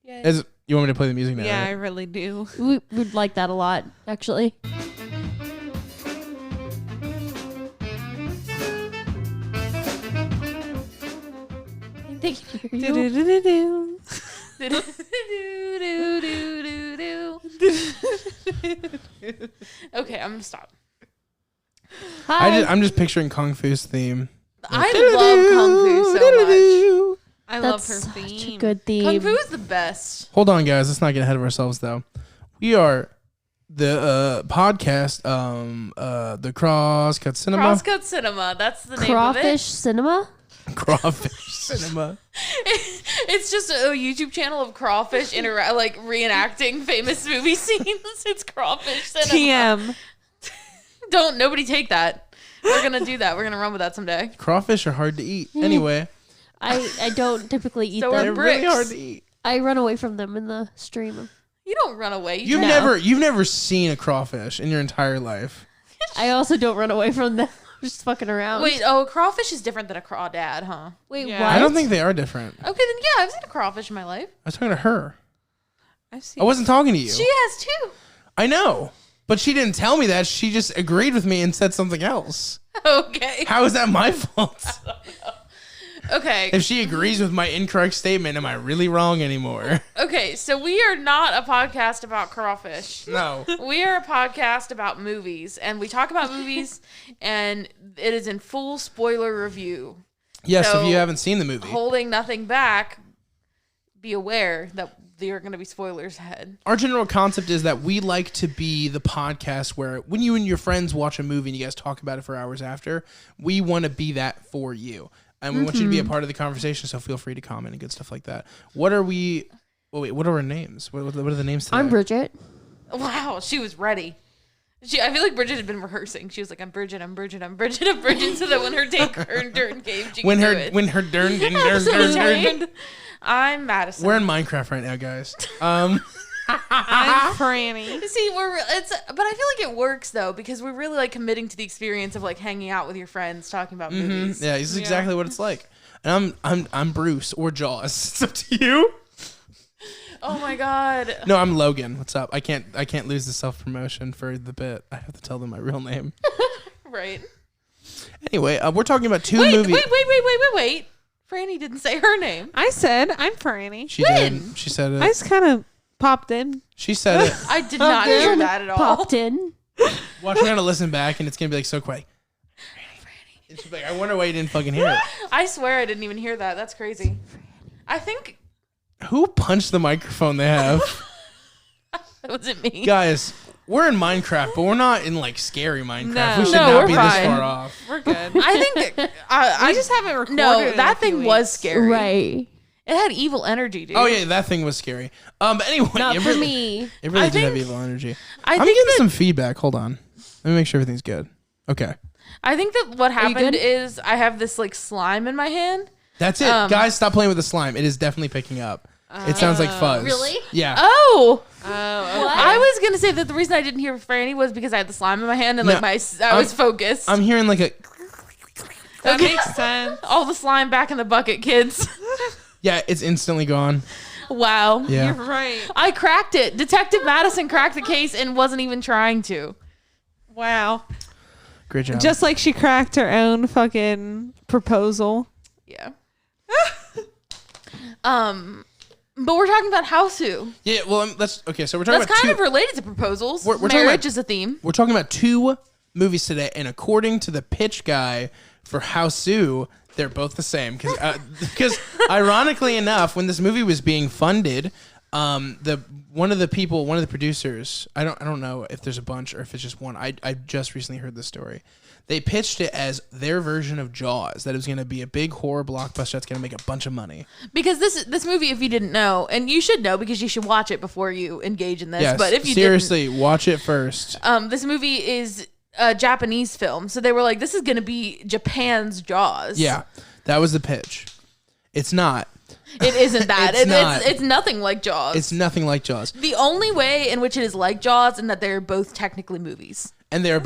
You want me to play the music now? Yeah, right? I really do. We would like that a lot, actually. They can hear you. Do-do-do-do-do. Okay, I'm gonna stop. Hi. I'm just picturing Kung Fu's theme. I love Kung Fu so much. I That's love her such theme. a good theme. Kung Fu is the best. Hold on, guys. Let's not get ahead of ourselves, though. We are the podcast, the Crosscut Cinema. Crosscut Cinema. That's the name Crawfish of Cinema? Crawfish Cinema. it. It's just a YouTube channel of crawfish reenacting famous movie scenes. It's Crawfish Cinema. TM. Nobody take that. We're gonna do that. We're gonna run with that someday. Crawfish are hard to eat. Anyway. I don't typically eat So them. They're really hard to eat. I run away from them in the stream. You don't run away. You've never seen a crawfish in your entire life. I also don't run away from them. I'm just fucking around. Wait, a crawfish is different than a crawdad, huh? Wait, Yeah. what? I don't think they are different. Okay, then yeah, I've seen a crawfish in my life. I was talking to her. I've seen I wasn't talking to you. She has too. I know. But she didn't tell me that. She just agreed with me and said something else. Okay. How is that my fault? Okay. If she agrees with my incorrect statement, am I really wrong anymore? Okay, so we are not a podcast about crawfish. No. We are a podcast about movies, and we talk about movies, and it is in full spoiler review. Yes, So, if you haven't seen the movie. Holding nothing back, be aware that there are going to be spoilers ahead. Our general concept is that we like to be the podcast where when you and your friends watch a movie and you guys talk about it for hours after, we want to be that for you. And we want you to be a part of the conversation, so feel free to comment and good stuff like that. What are we... Oh, wait, what are our names? What are the names today? I'm Bridget. Wow, she was ready. I feel like Bridget had been rehearsing. She was like, I'm Bridget, I'm Bridget, I'm Bridget, I'm Bridget, so that when her turn came, she could do it. When her turn. I'm Madison. We're in Minecraft right now, guys. I'm Franny. See, but I feel like it works though because we're really like committing to the experience of like hanging out with your friends, talking about movies. Yeah, this is exactly what it's like. And I'm Bruce or Jaws. It's up to you. Oh my god. No, I'm Logan. What's up? I can't lose the self promotion for the bit. I have to tell them my real name. Right. Anyway, we're talking about two movies. Wait. Franny didn't say her name. I said I'm Franny. She did. She said it. I just kind of popped in. She said it. I did not hear that at all. Popped in. Watch, we're gonna listen back, and it's gonna be like so quick. Franny. It's like, I wonder why you didn't fucking hear it. I swear I didn't even hear that. That's crazy. I think Who punched the microphone they have? that wasn't me. Guys, we're in Minecraft, but we're not in like scary Minecraft. No. We should No, not we're be fine. this far off. We're good. I think I just haven't recorded. no. in That a few thing was weeks. scary. Right. It had evil energy, dude. Oh yeah, that thing was scary. But anyway, Not it for really, me. It really I did have think- evil energy. I I'm think getting that some feedback. Hold on. Let me make sure everything's good. Okay. I think that what you happened good? is I have this like slime in my hand. That's it. Guys, stop playing with the slime. It is definitely picking up. It sounds like fuzz. Really? Yeah. Oh. Oh, I was gonna say that the reason I didn't hear Franny was because I had the slime in my hand and No, like I was focused. I'm hearing like a... that makes sense. All the slime back in the bucket, kids. Yeah, it's instantly gone. Wow. Yeah. You're right. I cracked it. Detective Madison cracked the case and wasn't even trying to. Wow. Great job. Just like she cracked her own fucking proposal. Yeah. But we're talking about Hausu. Yeah, well, that's... Okay, so we're talking That's about kind two... of related to proposals. We're talking Marriage about- is a theme. We're talking about two movies today, and according to the pitch guy for Hausu, they're both the same. Because ironically enough, when this movie was being funded, one of the producers, I don't know if there's a bunch or if it's just one. I just recently heard this story. They pitched it as their version of Jaws, that it was going to be a big horror blockbuster that's going to make a bunch of money. Because this movie, if you didn't know, and you should know because you should watch it before you engage in this. Yes, But if you seriously, watch it first. didn't, this movie is a Japanese film, so they were like, "This is going to be Japan's Jaws." Yeah, that was the pitch. It's not. It isn't that. It's not. It's nothing like Jaws. It's nothing like Jaws. The only way in which it is like Jaws is that they're both technically movies. And they are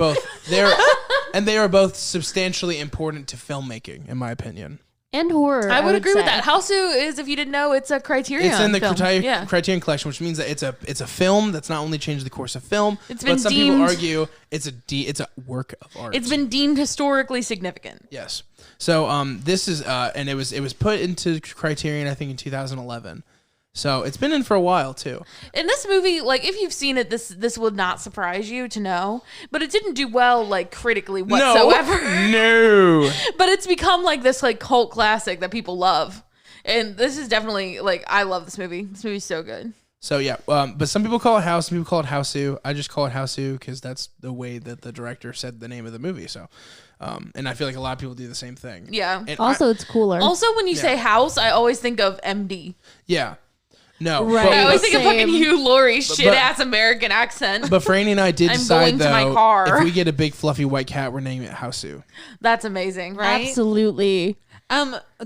both substantially important to filmmaking, in my opinion. And horror. I would agree with say. that. Hausu is, if you didn't know, it's a Criterion. It's in the film. Criterion Collection, which means that it's a film that's not only changed the course of film, It's but been some people deemed- argue it's a work of art. It's been deemed historically significant. Yes. So this is and it was put into Criterion I think in 2011. So it's been in for a while too. In this movie, like if you've seen it, this would not surprise you to know, but it didn't do well like critically whatsoever. No. But it's become like this like cult classic that people love, and this is definitely like I love this movie. This movie's so good. So yeah, but some people call it House, some people call it Hausu. I just call it Hausu because that's the way that the director said the name of the movie. So, and I feel like a lot of people do the same thing. Yeah. And Also, it's cooler. Also, when you say house, I always think of MD. yeah. No. Right. I always think of Same. fucking Hugh Laurie's shit ass American accent. But Franny and I did I'm decide going to my though, car. if we get a big fluffy white cat, we're naming it Hausu. That's amazing, Right? Absolutely.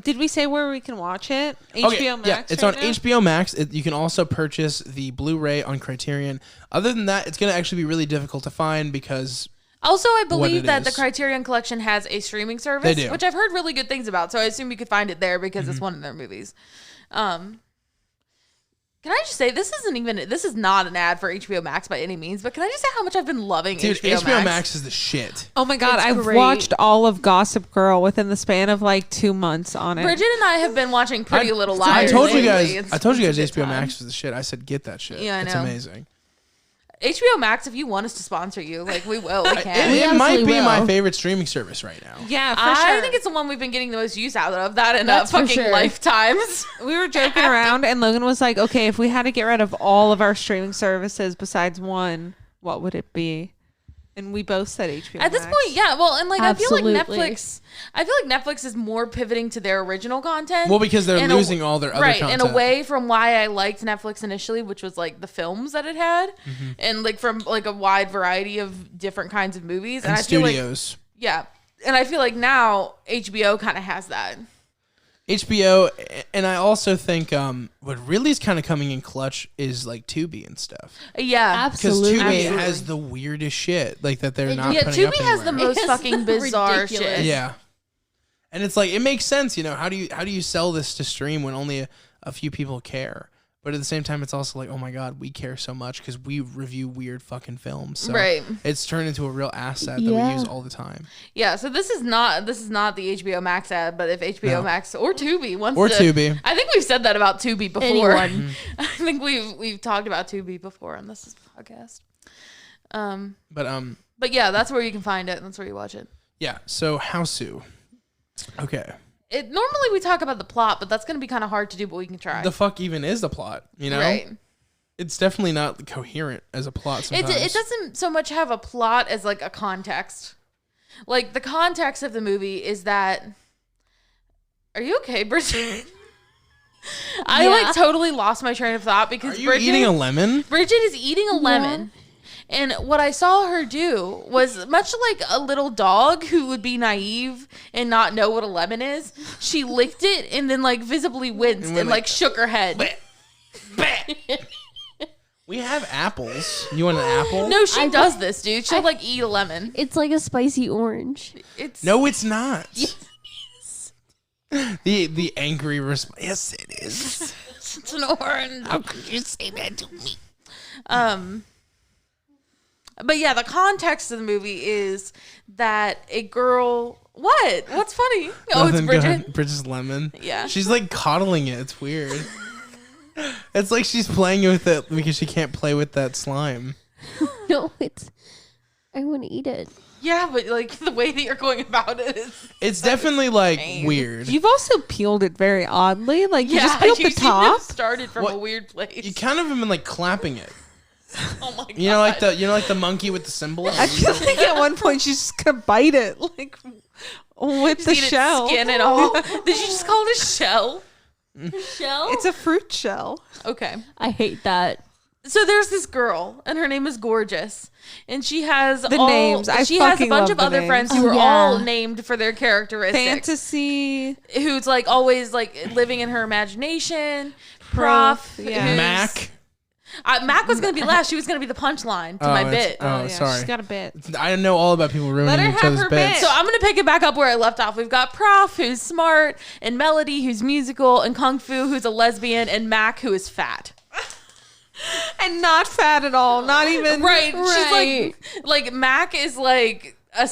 Did we say where we can watch it? HBO Max. Yeah, it's right on now? HBO Max. You can also purchase the Blu-ray on Criterion. Other than that, it's going to actually be really difficult to find because Also, I What believe it that the is. Criterion Collection has a streaming service, They do. Mm-hmm. which I've heard really good things about. So I assume you could find it there because it's one of their movies. Can I just say this is not an ad for HBO Max by any means, but can I just say how much I've been loving dude, HBO Max is the shit. Oh my god, It's I've great. watched all of Gossip Girl within the span of like 2 months on it. Bridget and I have been watching Pretty Little I Liars. told you lately. guys. I told you guys it's a good HBO time. Max was the shit. I said get that shit. Yeah, I It's know. amazing. HBO Max, if you want us to sponsor you, like we will, we It, can. it might absolutely be my will. favorite streaming service right now. Yeah, for I sure. think it's the one we've been getting the most use out of. That and That's for fucking sure. lifetimes. We were joking around, and Logan was like, "Okay, if we had to get rid of all of our streaming services besides one, what would it be?" And we both said HBO. At this Max. point, yeah. Well, and like I feel like Absolutely. Netflix is more pivoting to their original content. Well, because they're and losing all their other right, content. and away from why I liked Netflix initially, which was like the films that it had, Mm-hmm. and like from like a wide variety of different kinds of movies. and I feel like studios. yeah, and I feel like now HBO kind of has that. HBO, and I also think what really is kind of coming in clutch is like Tubi and stuff. Yeah, Because Absolutely. Tubi has the weirdest shit, like that they're not yeah. putting up Tubi has the anywhere. most It's fucking bizarre ridiculous. shit. Yeah, and it's like it makes sense, you know. How do you sell this to stream when only a few people care? But at the same time, it's also like, oh my god, we care so much because we review weird fucking films. So Right. it's turned into a real asset that Yeah. we use all the time. Yeah, so this is not the HBO Max ad, but if HBO No. Max or Tubi wants Or to, Tubi. I think we've said that about Tubi before. Anyone. I think we've talked about Tubi before on this podcast. But yeah, that's where you can find it. And that's where you watch it. Yeah. So Hausu. Okay. Normally we talk about the plot, but that's going to be kind of hard to do, but we can try. The fuck even is the plot? You know, Right. it's definitely not coherent as a plot. Sometimes It doesn't so much have a plot as like a context. Like the context of the movie is that. Are you okay, Bridget? I Yeah. like totally lost my train of thought because Are you eating a lemon? Bridget is eating a lemon. And what I saw her do was much like a little dog who would be naive and not know what a lemon is. She licked it and then like visibly winced went and like like shook her head. We have apples. You want an apple? No, she does this, dude. She'll like eat a lemon. It's like a spicy orange. It's No, it's not. The angry response. Yes, it is. it's an orange. How could you say that to me? But yeah, the context of the movie is that a girl. What? What's funny? Oh, it's Nothing, go Bridget. ahead. Bridget's lemon. Yeah. She's like coddling it. It's weird. It's like she's playing with it because she can't play with that slime. No, I want to eat it. Yeah, but like the way that you're going about it is. It's definitely like pain. weird. You've also peeled it very oddly. Like you Yeah, just peeled you the seem to have top. started from What? a weird place. You kind of have been like clapping it. Oh my god. You know, like the monkey with the symbol. I feel like at one point she's just gonna bite it, like with Just the eat its shell. skin and all. Did you just call it a shell? Shell? It's a fruit shell. Okay. I hate that. So there's this girl, and her name is Gorgeous, and she has The names. I she has a fucking bunch love of the other names. friends who Oh, are yeah. all named for their characteristics. Fantasy. Who's like always like living in her imagination. Prof. Yeah. who's- Mac. Mac was gonna be last. She was gonna be the punchline to my bit. Oh, sorry. She's got a bit. I know all about people ruining Let her each have other's her bits. bit. So I'm gonna pick it back up where I left off. We've got Prof, who's smart, and Melody, who's musical, and Kung Fu, who's a lesbian, and Mac, who is fat. And not fat at all. Not even. Right. She's like Mac is like a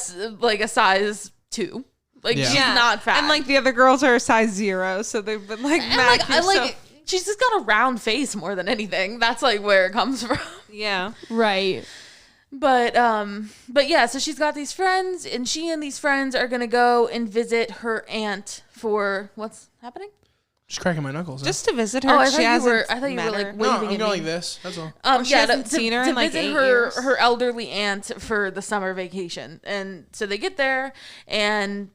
size 2. Like Yeah. she's Yeah. not fat. And like the other girls are a size 0, so they've been like, and Mac, like, you're so- she's just got a round face more than anything. That's like where it comes from. yeah. Right. But yeah, so she's got these friends, and she and these friends are gonna go and visit her aunt for what's happening. Just cracking my knuckles. Just to visit her. Oh, I she thought you hasn't were. I thought you were met like her. no, waving I'm at going me. like this. That's all. she hasn't seen her in, like, visit 8 her years. her elderly aunt for the summer vacation, and so they get there, and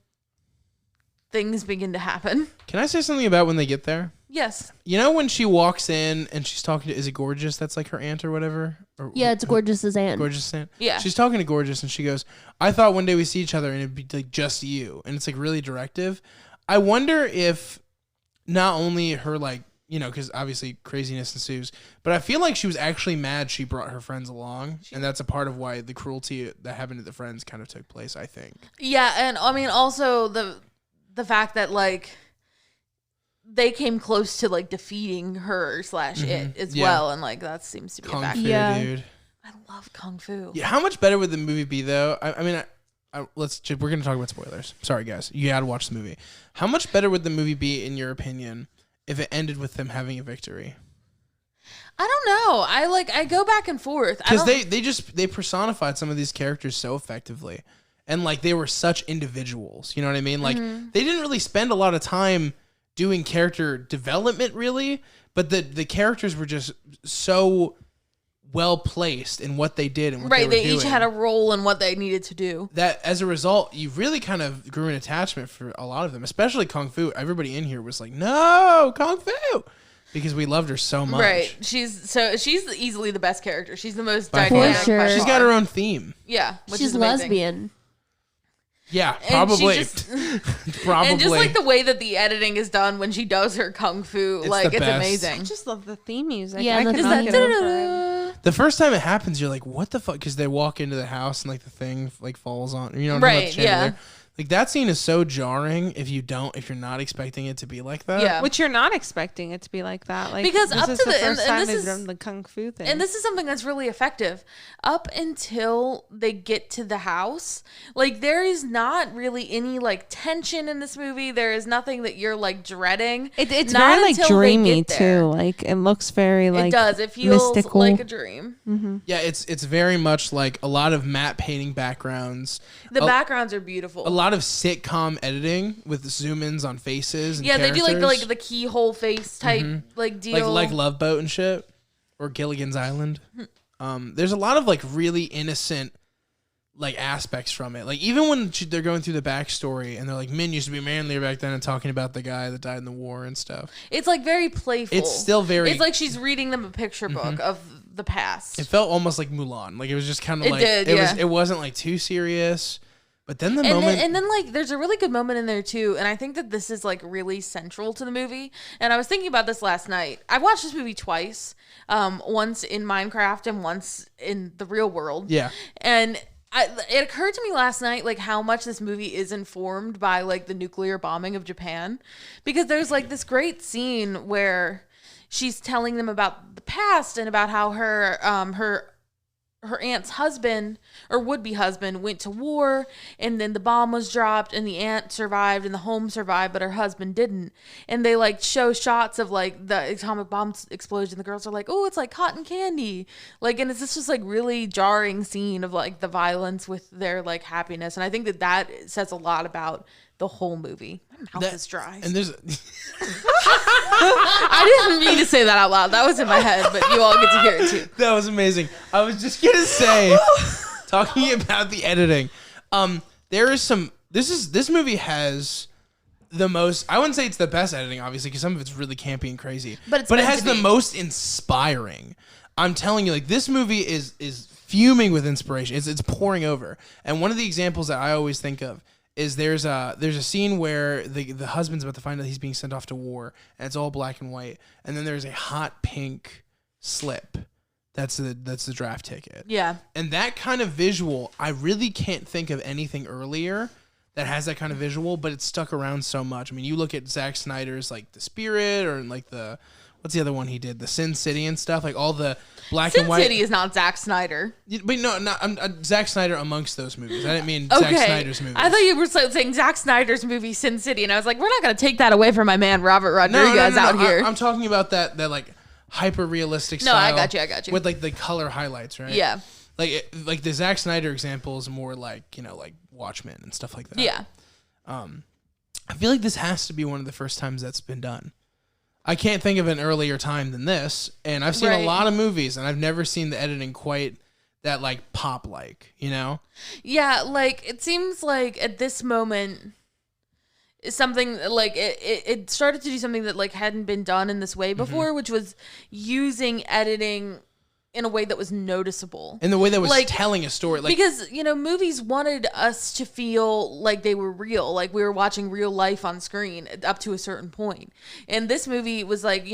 things begin to happen. Can I say something about when they get there? Yes. You know when she walks in and she's talking to, is it Gorgeous? That's like her aunt or whatever? Or, Yeah, it's Gorgeous's aunt. Gorgeous aunt? Yeah. She's talking to Gorgeous and she goes, I thought one day we'd see each other and it'd be like just you. And it's like really directive. I wonder if not only her like, you know, because obviously craziness ensues, but I feel like she was actually mad she brought her friends along. And that's a part of why the cruelty that happened to the friends kind of took place, I think. Yeah, and I mean also the fact that like they came close to like defeating her / it as Yeah. well, and like that seems to be a Kung back. Fu, Yeah. dude. I love Kung Fu. Yeah, how much better would the movie be though? I mean, we're gonna talk about spoilers. Sorry, guys, you gotta watch the movie. How much better would the movie be, in your opinion, if it ended with them having a victory? I don't know. I go back and forth Because they personified some of these characters so effectively, and like they were such individuals. You know what I mean? Like they didn't really spend a lot of time doing character development, really, but the characters were just so well placed in what they did and what right. they They were each doing. had a role in what they needed to do. That as a result, you really kind of grew an attachment for a lot of them, especially Kung Fu. Everybody in here was like, "No, Kung Fu," because we loved her so much. Right. She's easily the best character. She's the most By dynamic. far. by Sure. She's far. got her own theme. Yeah, which She's is amazing. lesbian. Yeah, And probably. she just- Probably. And just like the way that the editing is done when she does her kung fu, It's like the it's best. amazing. I just love the theme music. Yeah, I and the could theme not music. get over it. The first time it happens, you're like, "What the fuck?" Because they walk into the house and like the thing like falls on. You know what I mean? Right, Like, the chandelier. yeah. Like that scene is so jarring if you're not expecting it to be like that. Yeah. Which you're not expecting it to be like that. Like Because this up is to the the- first and time this they've is- done the kung fu thing. And this is something that's really effective. Up until they get to the house, like there is not really any like tension in this movie. There is nothing that you're like dreading. it's Not very like until they dreamy get there. too. Like it looks very like It does. It feels mystical. like a dream. Yeah, it's very much like a lot of matte painting backgrounds. The A- backgrounds are beautiful. A lot of sitcom editing with zoom-ins on faces. And yeah, they do like characters. the keyhole face type like deal. like Love Boat and shit, or Gilligan's Island. There's a lot of like really innocent like aspects from it. Like even when they're going through the backstory and they're like, men used to be manlier back then, and talking about the guy that died in the war and stuff. It's like very playful. It's still very. It's like she's reading them a picture book of the past. It felt almost like Mulan. Like it was just kind of It like did, it yeah. was. It wasn't like too serious. But then the and moment, then like there's a really good moment in there too, and I think that this is like really central to the movie. And I was thinking about this last night. I watched this movie twice, once in Minecraft and once in the real world. yeah, And it occurred to me last night like how much this movie is informed by like the nuclear bombing of Japan, because there's like this great scene where she's telling them about the past and about how her aunt's husband or would-be husband went to war, and then the bomb was dropped and the aunt survived and the home survived, but her husband didn't. And they like show shots of like the atomic bomb explosion. The girls are like, oh, it's like cotton candy. Like, and it's just like really jarring scene of like the violence with their like happiness. And I think that says a lot about the whole movie. My mouth is dry. and there's I didn't mean to say that out loud. That was in my head, but you all get to hear it too. that was amazing. I was just gonna say, talking about the editing, there is some. This movie has the most. I wouldn't say it's the best editing, obviously, because some of it's really campy and crazy. But it's it meant has to the be. most inspiring. I'm telling you, like this movie is fuming with inspiration. It's pouring over. And one of the examples that I always think of is there's a scene where the husband's about to find out he's being sent off to war, and it's all black and white, and then there's a hot pink slip That's the draft ticket. Yeah. And that kind of visual, I really can't think of anything earlier that has that kind of visual, but it's stuck around so much. I mean, you look at Zack Snyder's like The Spirit, or like what's the other one he did? The Sin City and stuff, like all the black and white. Sin City is not Zack Snyder. But no, not Zack Snyder amongst those movies. I didn't mean Zack Snyder's movies. I thought you were saying Zack Snyder's movie Sin City, and I was like, we're not going to take that away from my man Robert Rodriguez out here. I'm talking about that like hyper realistic style. No, I got you. With like the color highlights, right? Yeah. Like the Zack Snyder example is more like, like Watchmen and stuff like that. Yeah. I feel like this has to be one of the first times that's been done. I can't think of an earlier time than this, and I've seen a lot of movies, and I've never seen the editing quite that like pop like, Yeah, like it seems like at this moment something like it started to do something that like hadn't been done in this way before, which was using editing in a way that was noticeable. In the way that was like, telling a story. Like, because, movies wanted us to feel like they were real, like we were watching real life on screen up to a certain point. And this movie was like,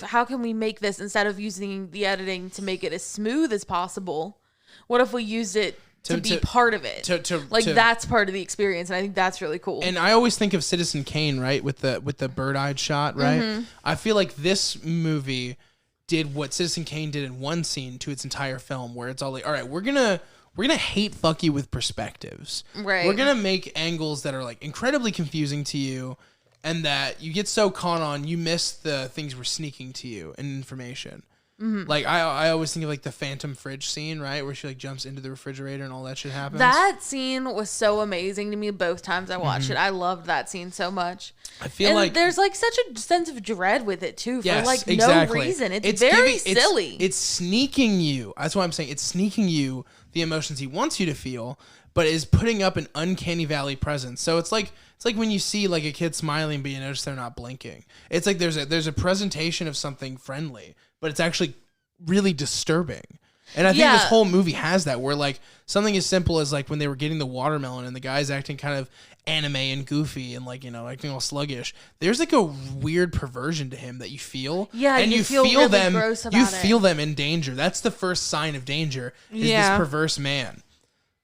how can we make this, instead of using the editing to make it as smooth as possible, what if we used it to be part of it? That's part of the experience, and I think that's really cool. And I always think of Citizen Kane, right, with the bird-eyed shot, right? Mm-hmm. I feel like this movie did what Citizen Kane did in one scene to its entire film, where it's all like, all right, we're gonna hate fuck you with perspectives. Right. We're gonna make angles that are like incredibly confusing to you, and that you get so caught on, you miss the things we're sneaking to you and information. Mm-hmm. Like I always think of like the Phantom fridge scene, right, where she like jumps into the refrigerator and all that shit happens. That scene was so amazing to me both times I watched it. I loved that scene so much. I feel like there's like such a sense of dread with it too, for like no reason. It's very silly. It's sneaking you. That's why I'm saying it's sneaking you the emotions he wants you to feel, but is putting up an uncanny valley presence. So it's like when you see like a kid smiling, but you notice they're not blinking. It's like there's a presentation of something friendly, but it's actually really disturbing. And I think this whole movie has that, where like something as simple as like when they were getting the watermelon and the guy's acting kind of anime and goofy and like, acting all sluggish. There's like a weird perversion to him that you feel. Yeah, and you feel really them. Gross about feel them in danger. That's the first sign of danger. Is this perverse man.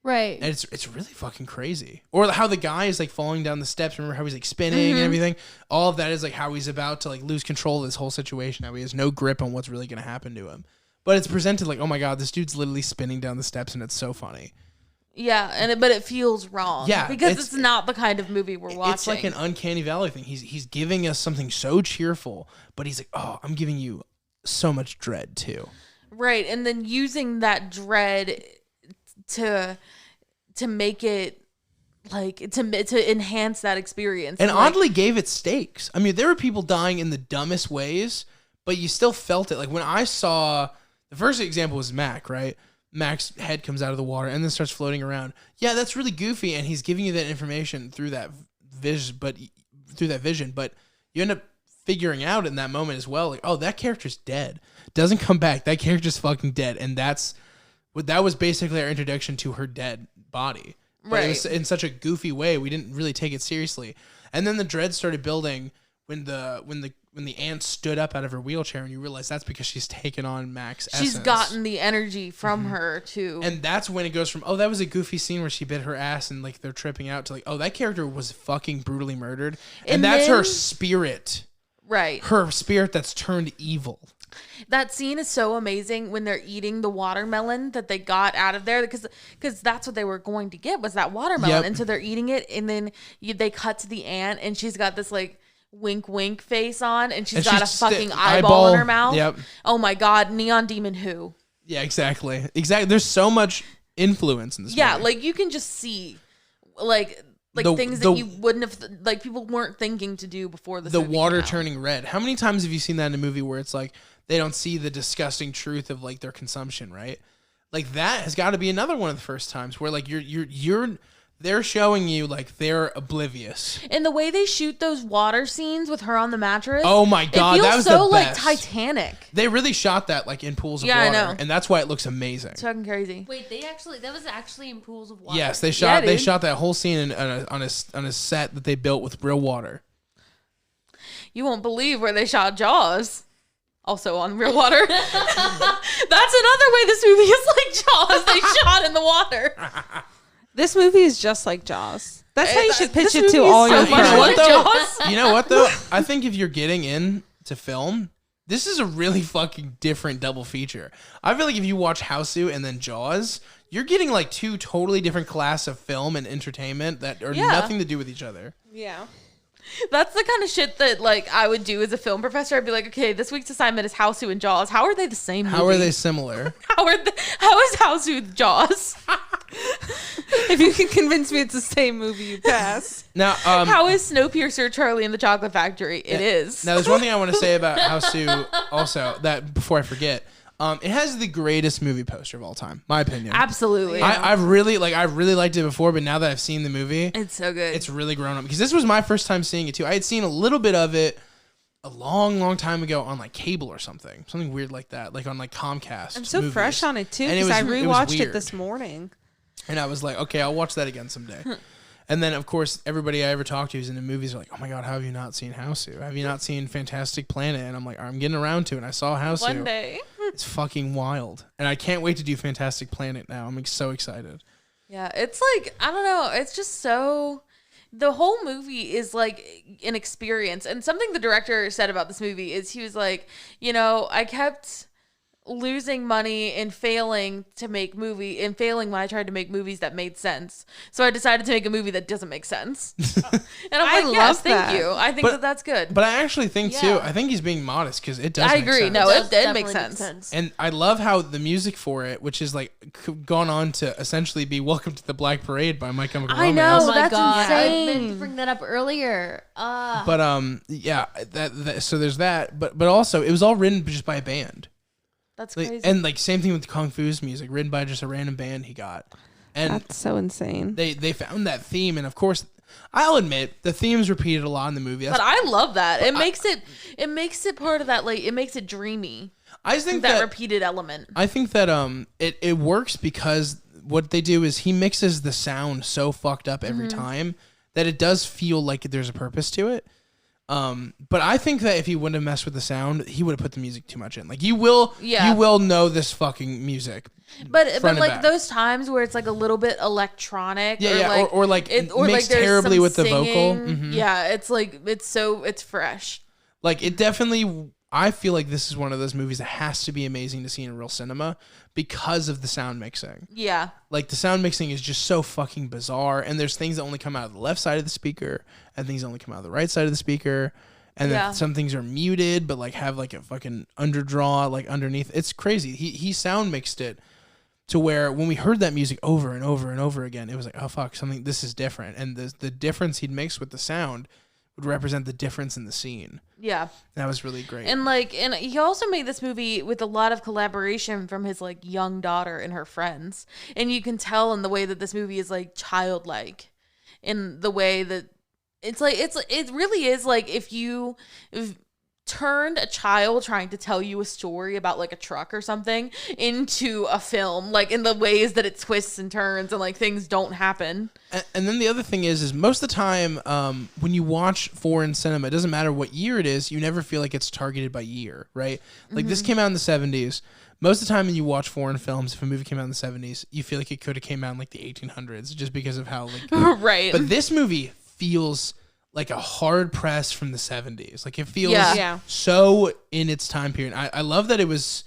Right. And it's really fucking crazy. Or how the guy is like falling down the steps. Remember how he's like spinning and everything? All of that is like how he's about to like lose control of this whole situation. How he has no grip on what's really going to happen to him. But it's presented like, oh my God, this dude's literally spinning down the steps, and it's so funny. Yeah, but it feels wrong. Yeah. Because it's not the kind of movie we're watching. It's like an uncanny valley thing. He's giving us something so cheerful, but he's like, oh, I'm giving you so much dread too. Right. And then using that dread to make it like to enhance that experience, and oddly gave it stakes. I mean, there were people dying in the dumbest ways, but you still felt it. Like when I saw the first example was Mac, right? Mac's head comes out of the water and then starts floating around. Yeah, that's really goofy, and he's giving you that information through that vision, but you end up figuring out in that moment as well, like, oh, that character's dead. Doesn't come back. That character's fucking dead, and that was basically our introduction to her dead body. But right. It was in such a goofy way, we didn't really take it seriously. And then the dread started building when the ant stood up out of her wheelchair, and you realize that's because she's taken on Mac's essence. She's gotten the energy from her too. And that's when it goes from, oh, that was a goofy scene where she bit her ass and like they're tripping out, to like, oh, that character was fucking brutally murdered. And that's her spirit. Right. Her spirit that's turned evil. That scene is so amazing when they're eating the watermelon that they got out of there, because that's what they were going to get, was that watermelon. Yep. And so they're eating it, and then they cut to the ant, and she's got this like wink wink face on, and she's got a fucking eyeball in her mouth. Yep. Oh my God, Neon Demon Who? Yeah, exactly. There's so much influence in this movie. Yeah, like you can just see like things that you wouldn't have, like people weren't thinking to do before this. The water turning red. How many times have you seen that in a movie where it's like they don't see the disgusting truth of like their consumption, right? Like that has got to be another one of the first times where like they're showing you like they're oblivious. And the way they shoot those water scenes with her on the mattress. Oh my God, that was so the best. Like Titanic. They really shot that like in pools of water. I know. And that's why it looks amazing. It's fucking crazy. Wait, that was actually in pools of water. Yes, they shot that whole scene on a set that they built with real water. You won't believe where they shot Jaws. also on real water. That's another way this movie is like Jaws. They shot in the water. This movie is just like Jaws. That's how you should pitch This it movie to is all so your much You know friends. what like though? Jaws. You know what though? I think if you're getting into film, this is a really fucking different double feature. I feel like if you watch Hausu and then Jaws, you're getting like two totally different class of film and entertainment that are Yeah. nothing to do with each other. Yeah. That's the kind of shit that like I would do as a film professor. I'd be like, okay, this week's assignment is Hausu and Jaws. How are they the same movie? How are they similar? How is Hausu Jaws? If you can convince me it's the same movie, you pass. Now, How is Snowpiercer Charlie and the Chocolate Factory? It is. Now, there's one thing I want to say about Hausu also that before I forget. It has the greatest movie poster of all time, my opinion. Absolutely. I really liked it before, but now that I've seen the movie, It's so good. it's really grown up because this was my first time seeing it too. I had seen a little bit of it a long time ago on like cable or something weird like that, like on like Comcast. I'm so movies. fresh on it too And because I it was rewatched it weird. this morning. And I was like, okay, I'll watch that again someday. And then, of course, everybody I ever talked to who's into movies are like, oh my God, how have you not seen Hausu? Have you not seen Fantastic Planet? And I'm like, I'm getting around to it. And I saw Hausu. One day. It's fucking wild. And I can't wait to do Fantastic Planet now. I'm so excited. Yeah, it's like, I don't know. It's just so... The whole movie is like an experience. And something the director said about this movie is he was like, I kept losing money and failing when I tried to make movies that made sense. So I decided to make a movie that doesn't make sense. And I'm like, yes, thank you. I think that's good. But I actually think, too, Yeah. I think he's being modest because it does I make agree. sense. No, does it did make definitely sense. And I love how the music for it, which is like gone on to essentially be Welcome to the Black Parade by My Chemical I Romance. know. Oh my that's god! insane. I meant to bring that up earlier. But yeah, that so there's that. But also it was all written just by a band. That's Like, crazy. and like same thing with Kung Fu's music, written by just a random band he got. And That's so insane. they found that theme, and of course, I'll admit the theme's repeated a lot in the movie. But I love that. It makes it part of that, like, it makes it dreamy. I just think That that repeated element. I think that it works because what they do is he mixes the sound so fucked up every time that it does feel like there's a purpose to it. But I think that if he wouldn't have messed with the sound, he would have put the music too much in. Like you will know this fucking music. But front and like back. those times where it's like a little bit electronic, or like mixed there's terribly some with the vocal. singing. Mhm. Yeah, it's like it's fresh. Like it definitely, I feel like this is one of those movies that has to be amazing to see in real cinema because of the sound mixing. Yeah. Like the sound mixing is just so fucking bizarre, and there's things that only come out of the left side of the speaker, and things that only come out of the right side of the speaker, and then some things are muted but like have like a fucking underdraw like underneath. It's crazy. He sound mixed it to where when we heard that music over and over and over again, it was like, oh fuck, this is different, and the difference he'd mix with the sound would represent the difference in the scene. Yeah. That was really great. And he also made this movie with a lot of collaboration from his like young daughter and her friends. And you can tell in the way that this movie is like childlike, in the way that it really is like if you turned a child trying to tell you a story about like a truck or something into a film, like in the ways that it twists and turns and like things don't happen. And then the other thing is most of the time when you watch foreign cinema, it doesn't matter what year it is, you never feel like it's targeted by year, right? Like this came out in the 70s. Most of the time when you watch foreign films, if a movie came out in the 70s, you feel like it could have came out in like the 1800s just because of how like Right. But this movie feels like a hard press from the 70s. Like it feels so in its time period. I love that it's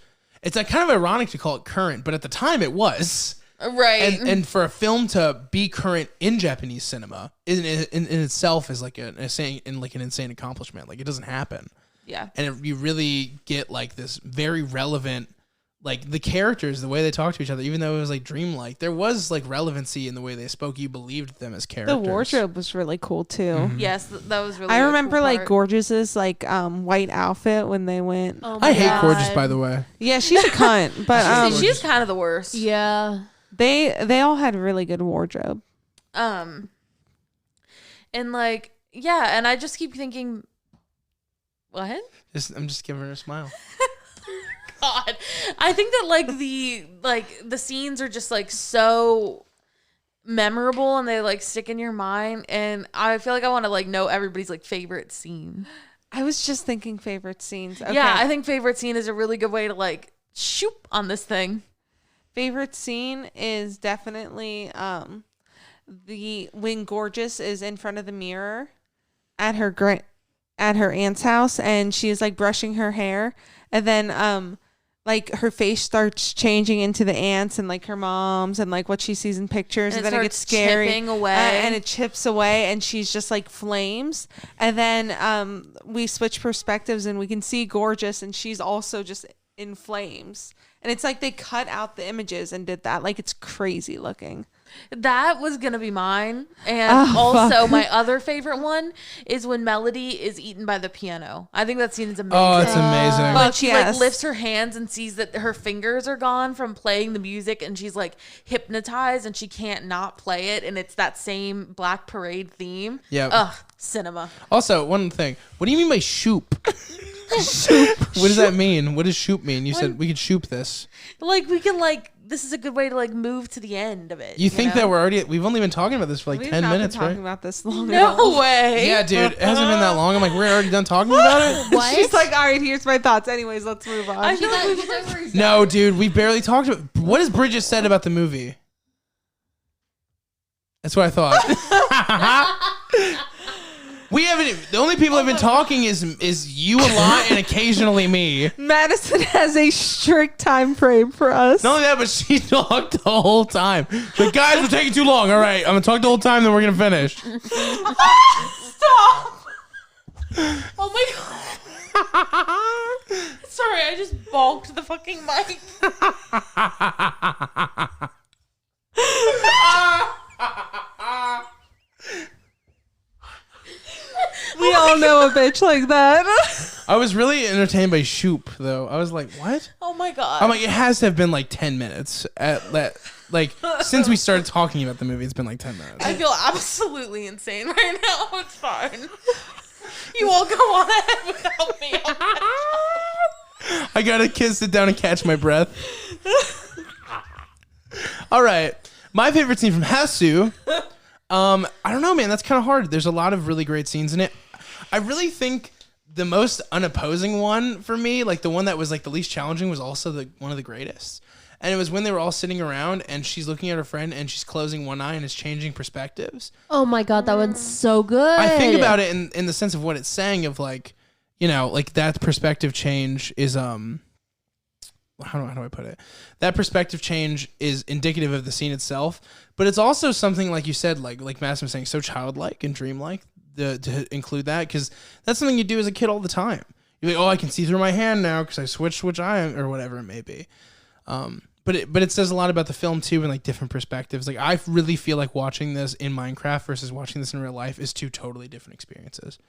like kind of ironic to call it current, but at the time it was. Right. And for a film to be current in Japanese cinema in itself is like an insane accomplishment. Like it doesn't happen. Yeah. And you really get like this very relevant, like the characters, the way they talk to each other, even though it was like dreamlike, there was like relevancy in the way they spoke. You believed them as characters. The wardrobe was really cool too. Yes, that was really. I a remember cool like part. Gorgeous's like white outfit when they went. Oh my I hate God. Gorgeous, by the way. Yeah, she's a cunt, but She's kind of the worst. Yeah. they all had really good wardrobe. And like, yeah, and I just keep thinking, what? I'm just giving her a smile. God, I think that the scenes are just like so memorable and they like stick in your mind, and I feel like I want to like know everybody's like favorite scene. I was just thinking favorite scenes. Okay. Yeah, I think favorite scene is a really good way to like shoop on this thing. Favorite scene is definitely the when Gorgeous is in front of the mirror at her aunt's house, and she's like brushing her hair, and then like her face starts changing into the aunt's and like her mom's and like what she sees in pictures, and then it gets scary chipping away. And it chips away, and she's just like flames, and then we switch perspectives and we can see Gorgeous, and she's also just in flames, and it's like they cut out the images and did that. Like, it's crazy looking. That was gonna be mine. And also my other favorite one is when Melody is eaten by the piano. I think that scene is amazing. Oh, it's amazing. But she like lifts her hands and sees that her fingers are gone from playing the music, and she's like hypnotized and she can't not play it, and it's that same Black Parade theme. Yeah. Ugh, cinema. Also, one thing. What do you mean by shoop? Shoop. What does that mean? What does shoop mean? You said we could shoop this. Like, we can like, this is a good way to like move to the end of it. You think know? that we've only been talking about this for like We've 10 not minutes, been talking right? about this long at all. No way. Yeah, dude. It hasn't been that long. I'm like, we're already done talking about it? What? She's like, all right, here's my thoughts. Anyways, let's move on. I feel like No, dude. We barely talked about... What has Bridget said about the movie? That's what I thought. We haven't... The only people that have been talking is you a lot and occasionally me. Madison has a strict time frame for us. Not only that, but she talked the whole time. But guys, we're taking too long. All right, I'm going to talk the whole time, then we're going to finish. Stop. Oh my god. Sorry, I just balked the fucking mic. We all know a bitch like that. I was really entertained by Shoop, though. I was like, what? Oh my god. I'm like, it has to have been like 10 minutes. Like, since we started talking about the movie, it's been like 10 minutes. I feel absolutely insane right now. It's fine. You all go on ahead without me. I gotta sit down and catch my breath. All right. My favorite scene from Hausu. I don't know, man. That's kind of hard. There's a lot of really great scenes in it. I really think the most unopposing one for me, like the one that was like the least challenging, was also one of the greatest. And it was when they were all sitting around and she's looking at her friend and she's closing one eye and is changing perspectives. Oh my god, that one's so good. I think about it in the sense of what it's saying of like, you know, like that perspective change is how do I put it? That perspective change is indicative of the scene itself, but it's also something like you said, like Madison was saying, so childlike and dreamlike to include that, because that's something you do as a kid all the time. You're like, oh, I can see through my hand now because I switched which eye or whatever it may be. But it says a lot about the film too, and like different perspectives. Like I really feel like watching this in Minecraft versus watching this in real life is two totally different experiences.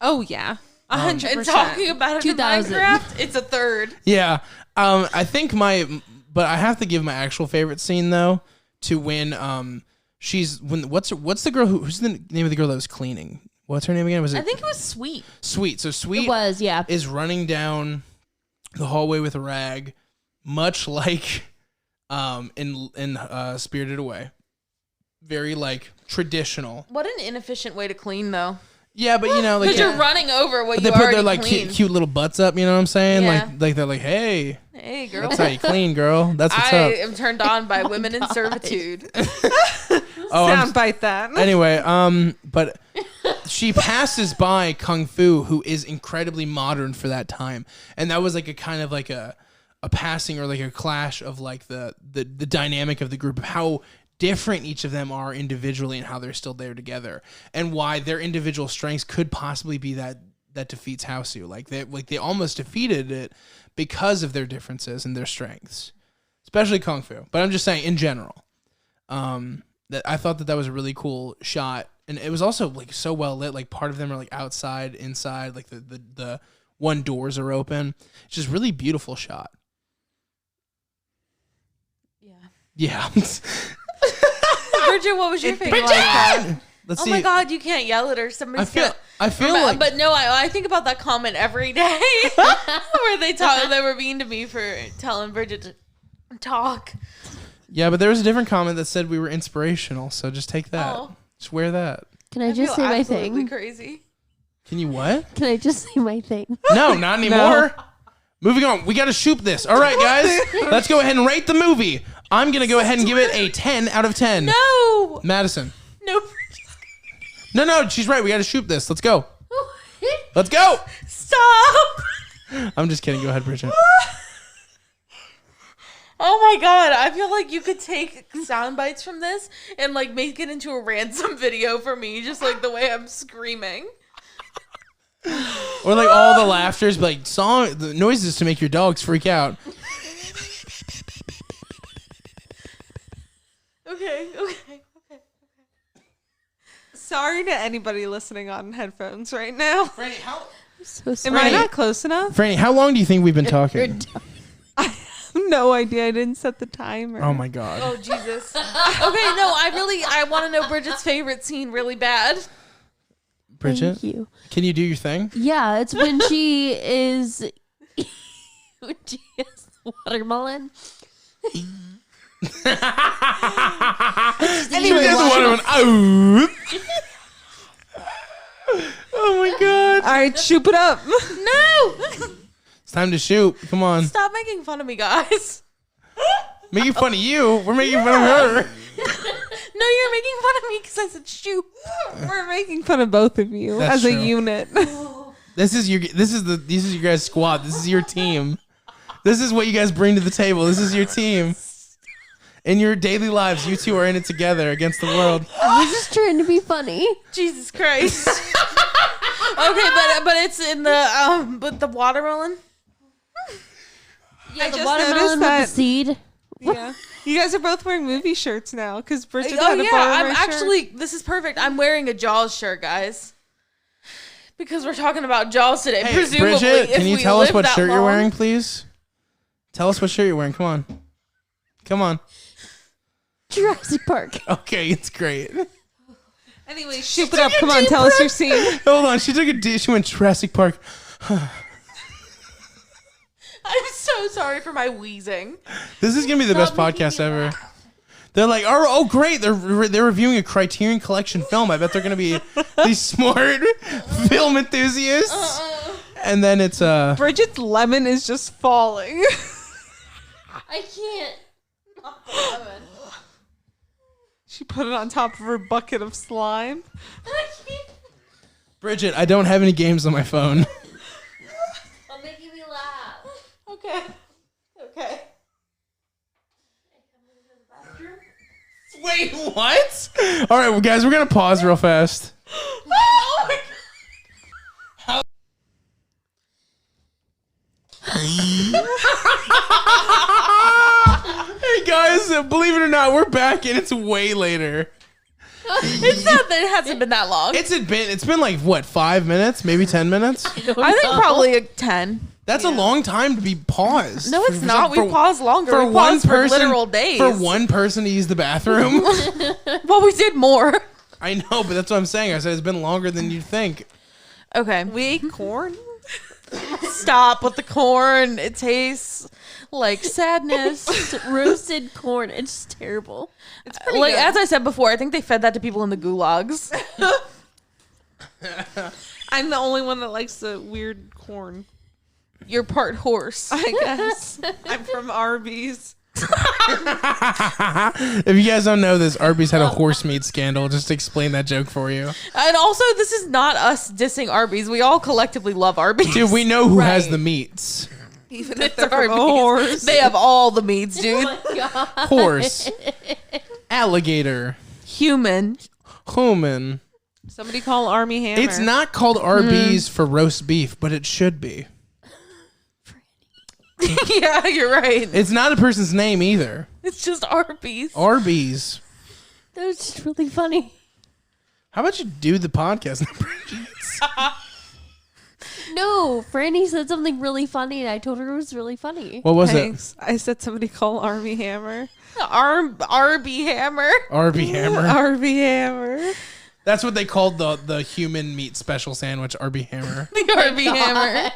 Oh yeah, 100%. And talking about it in 2000. Minecraft, it's a third. Yeah. I think but I have to give my actual favorite scene though to when what's the girl who's the name of the girl that was cleaning? What's her name again? Was it? I think it was Sweet. Sweet. So Sweet It was, yeah. is running down the hallway with a rag, much like in Spirited Away. Very like traditional. What an inefficient way to clean, though. Yeah, but you know, like Because you're running over what but you they put already their like cleaned. cute little butts up. You know what I'm saying? Yeah. Like they're like, hey, Hey, girl. that's how you clean, girl. That's what's I up. am turned on by women in servitude. Soundbite that. Anyway, but she passes by Kung Fu, who is incredibly modern for that time, and that was like a kind of like a passing or like a clash of like the dynamic of the group of how different each of them are individually and how they're still there together, and why their individual strengths could possibly be that defeats Hausu. Like they almost defeated it because of their differences and their strengths, especially Kung Fu. But I'm just saying in general, that I thought that was a really cool shot, and it was also like so well lit. Like part of them are like outside, inside, like the one doors are open. It's just really beautiful shot. Yeah. Bridget, what was your favorite? Let's Oh see. my god, you can't yell at her. Somebody's I feel like But no, I think about that comment every day where they were mean to me for telling Bridget to talk. yeah, but there was a different comment that said we were inspirational. So just take that. Oh. Just wear that. Can I just feel say my absolutely thing? Crazy. Can you what? Can I just say my thing? No, not anymore. Moving on. We got to shoot this. All right, guys. Let's go ahead and rate the movie. I'm going to go ahead and give it a 10 out of 10. No. Madison. No. No, she's right. We got to shoot this. Let's go. Let's go. Stop. I'm just kidding. Go ahead, Bridget. Oh my god, I feel like you could take sound bites from this and like make it into a ransom video for me, just like the way I'm screaming. Or like all the laughters, like the noises to make your dogs freak out. Okay. Sorry to anybody listening on headphones right now. Franny, So Am sorry. I not close enough? Franny, how long do you think we've been talking? No idea. I didn't set the timer. Oh my god. Oh Jesus. Okay, no, I want to know Bridget's favorite scene really bad. Bridget, Thank you. can you do your thing? Yeah, it's when she is when she has watermelon. Oh my god. All right, shoot it up. No! It's time to shoot. Come on. Stop making fun of me, guys. Making fun of you. We're making fun of her. No, you're making fun of me because I said shoot. We're making fun of both of you That's as true. a unit. This is your guys' squad. This is your team. This is what you guys bring to the table. This is your team. In your daily lives, you two are in it together against the world. I was just trying to be funny. Jesus Christ. Okay, but it's in the but the watermelon. Yeah, I the just watermelon noticed with that- the seed. Yeah. You guys are both wearing movie shirts now because Bridget Oh had to yeah, borrow I'm my shirt. actually this is perfect. I'm wearing a Jaws shirt, guys. Because we're talking about Jaws today. Hey, Presumably, Bridget, if can you we tell us live what that shirt you're long- wearing, please? Tell us what shirt you're wearing. Come on. Come on. Jurassic Park. Okay, it's great. Anyway, shoot it up. Come on, tell us your scene. Hold on. She took a D. She went Jurassic Park. I'm so sorry for my wheezing. This is gonna be the best Stop making podcast me ever. They're like, oh, great! They're reviewing a Criterion Collection film. I bet they're gonna be these smart film enthusiasts. And then it's Bridget's lemon is just falling. I can't. She put it on top of her bucket of slime. Bridget. I don't have any games on my phone. I'm making me laugh. Okay. Wait, what? All right, well, guys, we're gonna pause real fast. Oh my God. Hey guys, believe it or not, we're back and it's way later. It's not that it hasn't been that long. It's been like what, 5 minutes, maybe 10 minutes? I think probably a 10. That's a long time to be paused. No, it's For- not. We for- paused longer. for We one paused person, for literal days. For one person to use the bathroom. Well, we did more. I know, but that's what I'm saying. I said it's been longer than you'd think. Okay. We ate corn. Stop with the corn. It tastes like sadness. It's roasted corn. It's terrible. It's pretty Like good. as I said before, I think they fed that to people in the gulags. I'm the only one that likes the weird corn. You're part horse. I guess. I'm from Arby's. If you guys don't know this, Arby's had a horse meat scandal. Just to explain that joke for you. And also, this is not us dissing Arby's. We all collectively love Arby's. Dude, we know who has Right. the meats. Even It's if they're from a Arby's. horse. They have all the meats, dude. Horse. Alligator. Human. Human. Somebody call Army Hammer. It's not called Arby's for roast beef, but it should be. Yeah, you're right. It's not a person's name either. It's just Arby's. Arby's. That was just really funny. How about you do the podcast? No, Franny said something really funny, and I told her it was really funny. What was it? Thanks. I said somebody call Army Hammer. Arby Hammer. Arby Hammer. Arby Hammer. That's what they called the human meat special sandwich, Arby Hammer. The Arby Hammer.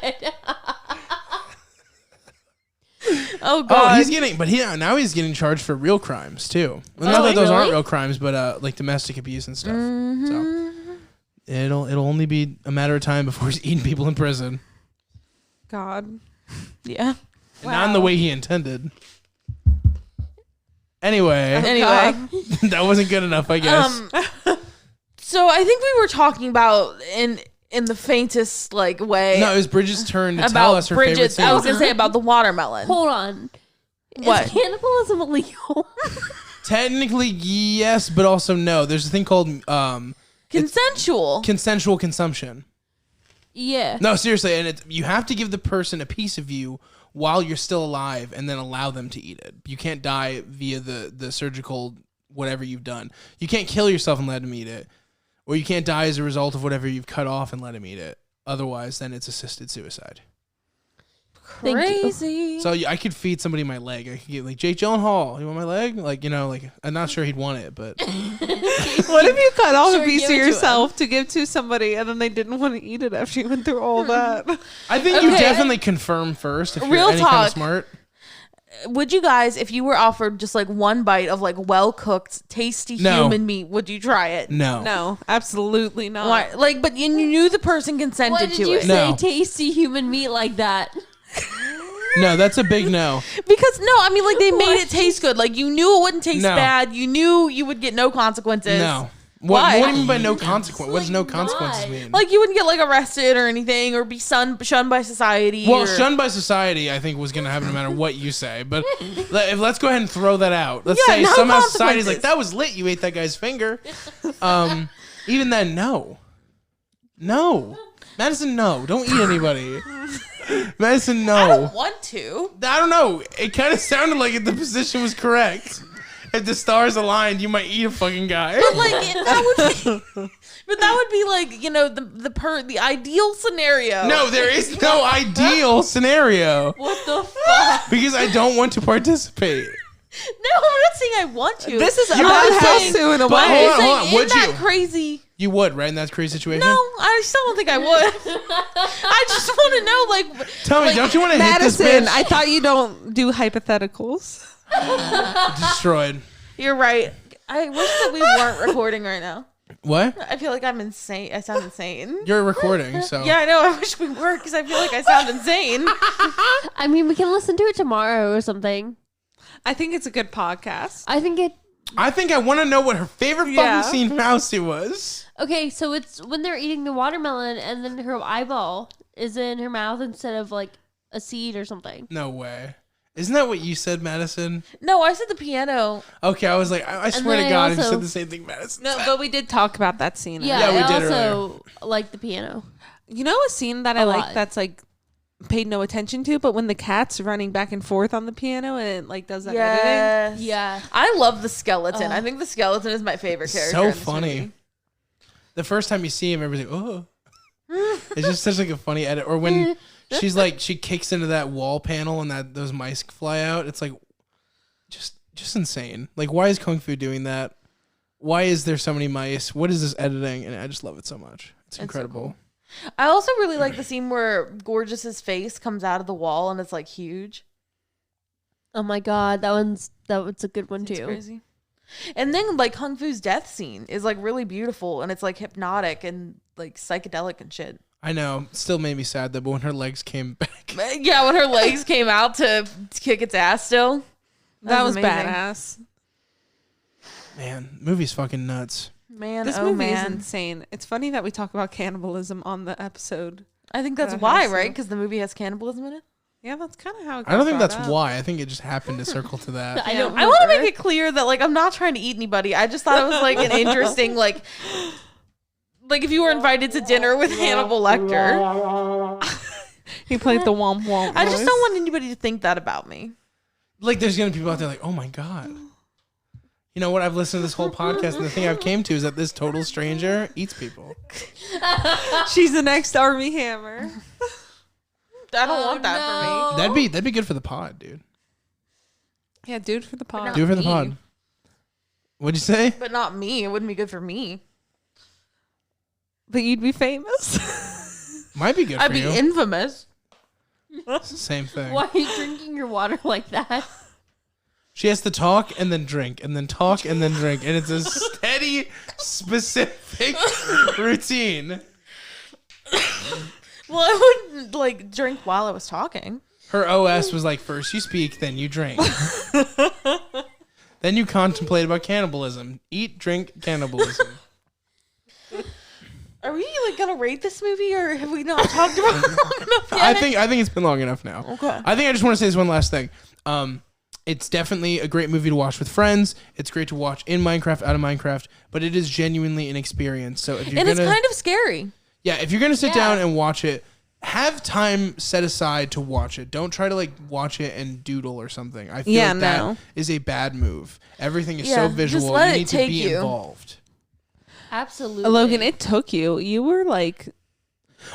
Oh Oh, God. he's getting, but now he's getting charged for real crimes too. Well, not Oh, that those aren't really? real crimes, but like domestic abuse and stuff. So it'll only be a matter of time before he's eating people in prison. God. Yeah. And not in the way he intended. Anyway, that wasn't good enough, I guess. So I think we were talking about in the faintest like way. No, it was Bridget's turn to about tell us her favorite Bridget's. scene. I was gonna say about the watermelon. Hold on. What? Is cannibalism illegal? Technically, yes, but also no. There's a thing called Consensual. consensual consumption. Yeah. No, seriously, and you have to give the person a piece of you while you're still alive, and then allow them to eat it. You can't die via the surgical whatever you've done. You can't kill yourself and let them eat it, or you can't die as a result of whatever you've cut off and let them eat it. Otherwise, then it's assisted suicide. Crazy. So I could feed somebody my leg. I could get like, Jake Gyllenhaal, you want my leg? Like, I'm not sure he'd want it, but What if you cut off Sure, a piece give of it to yourself to give to somebody and then they didn't want to eat it after you went through all that? I think you Okay. definitely confirm first if Real you're any kind talk. of smart. Would you guys, if you were offered just like one bite of like well cooked, tasty No. human meat, would you try it? No. No, absolutely not. Why? Like, but you knew the person consented Why did to you it. say No. tasty human meat like that? No, that's a big no. Because no, I mean like they made it taste good. Like you knew it wouldn't taste No. bad. You knew you would get no consequences. No. Why? What do you mean by no consequence? What does no Like, consequences why? mean? Like you wouldn't get like arrested or anything or be shunned by society. Well, or, shunned by society, I think was going to happen no matter what you say. But let's go ahead and throw that out. Let's Yeah, say no somehow society's like, consequences. that was lit. You ate that guy's finger. Even then, no. No. Madison, no. Don't eat anybody. Madison, no. I don't want to. I don't know. It kind of sounded like if the position was correct. If the stars aligned, you might eat a fucking guy. But like that would be like the ideal scenario. No, there is no ideal scenario What the fuck? because I don't want to participate. No, I'm not saying I want to. This is You about were how saying- soon a but way. hold on, I'm saying, hold on. Would isn't that you? crazy? You would, right? In that crazy situation? No, I still don't think I would. I just want to know, like, Tell me, don't you want to hit this Madison, bitch? I thought you don't do hypotheticals. Destroyed. you're right. I wish that we weren't recording right now. What? I feel like I'm insane. I sound insane. You're recording, so. Yeah, I know. I wish we were because I feel like I sound insane. I mean, we can listen to it tomorrow or something. I think it's a good podcast. I think it. I think I want to know what her favorite Yeah. fucking scene from Hausu was. Okay, so it's when they're eating the watermelon and then her eyeball is in her mouth instead of like a seed or something. No way. Isn't that what you said, Madison? No, I said the piano. Okay, I was like, I swear then to I God, if you also- said the same thing, Madison. No, said. but we did talk about that scene. Yeah, we I did also like the piano. You know a scene that I A like lot. that's like paid no attention to, but when the cat's running back and forth on the piano and it like does that editing. Yes. Yeah. I love the skeleton. I think the skeleton is my favorite character. So in this funny. movie. The first time you see him, everybody's like, oh. It's just such like a funny edit. Or when she's like, she kicks into that wall panel and those mice fly out. It's like, just insane. Like, why is Kung Fu doing that? Why is there so many mice? What is this editing? And I just love it so much. It's so incredible. cool. I also really like the scene where Gorgeous's face comes out of the wall and it's like huge. Oh my god, that was a good one It's too. crazy. And then like Kung Fu's death scene is like really beautiful and it's like hypnotic and like psychedelic and shit. I know. It still made me sad though, but when her legs came back. Yeah, when her legs came out to kick its ass still. That was amazing. badass. Man, movie's fucking nuts. Man, This oh movie is man. insane. It's funny that we talk about cannibalism on the episode. I think that's That why, has to. right? Because the movie has cannibalism in it. Yeah, that's kind of how it I don't got think brought that's up. why. I think it just happened to circle to that. I don't. I want to remember. make it clear that like I'm not trying to eat anybody. I just thought it was like an interesting like if you were invited to dinner with Hannibal Lecter. He played the womp womp. I just voice. don't want anybody to think that about me. Like, there's gonna be people out there like, oh my God. You know what? I've listened to this whole podcast, and the thing I've came to is that this total stranger eats people. She's the next Army Hammer. I don't want that for me. That'd be good for the pod, dude. Yeah, dude for the pod. Do it for the me. pod. What'd you say? But not me. It wouldn't be good for me. But you'd be famous. Might be good I'd for be you. infamous. Same thing. Why are you drinking your water like that? She has to talk and then drink and then talk and then drink. And it's a steady, specific routine. Well, I wouldn't like drink while I was talking. Her OS was like, first you speak, then you drink. Then you contemplate about cannibalism. Eat, drink, cannibalism. Are we like gonna rate this movie, or have we not talked about it long enough yet? I think it's been long enough now. Okay. I think I just want to say this one last thing. It's definitely a great movie to watch with friends. It's great to watch in Minecraft, out of Minecraft, but it is genuinely an experience. So if you're And it's kind of scary. Yeah, if you're gonna sit down and watch it, have time set aside to watch it. Don't try to like watch it and doodle or something. I feel like that is a bad move. Everything is so visual. Just let you it need to take be you. involved. Absolutely. Logan, it took you. You were like,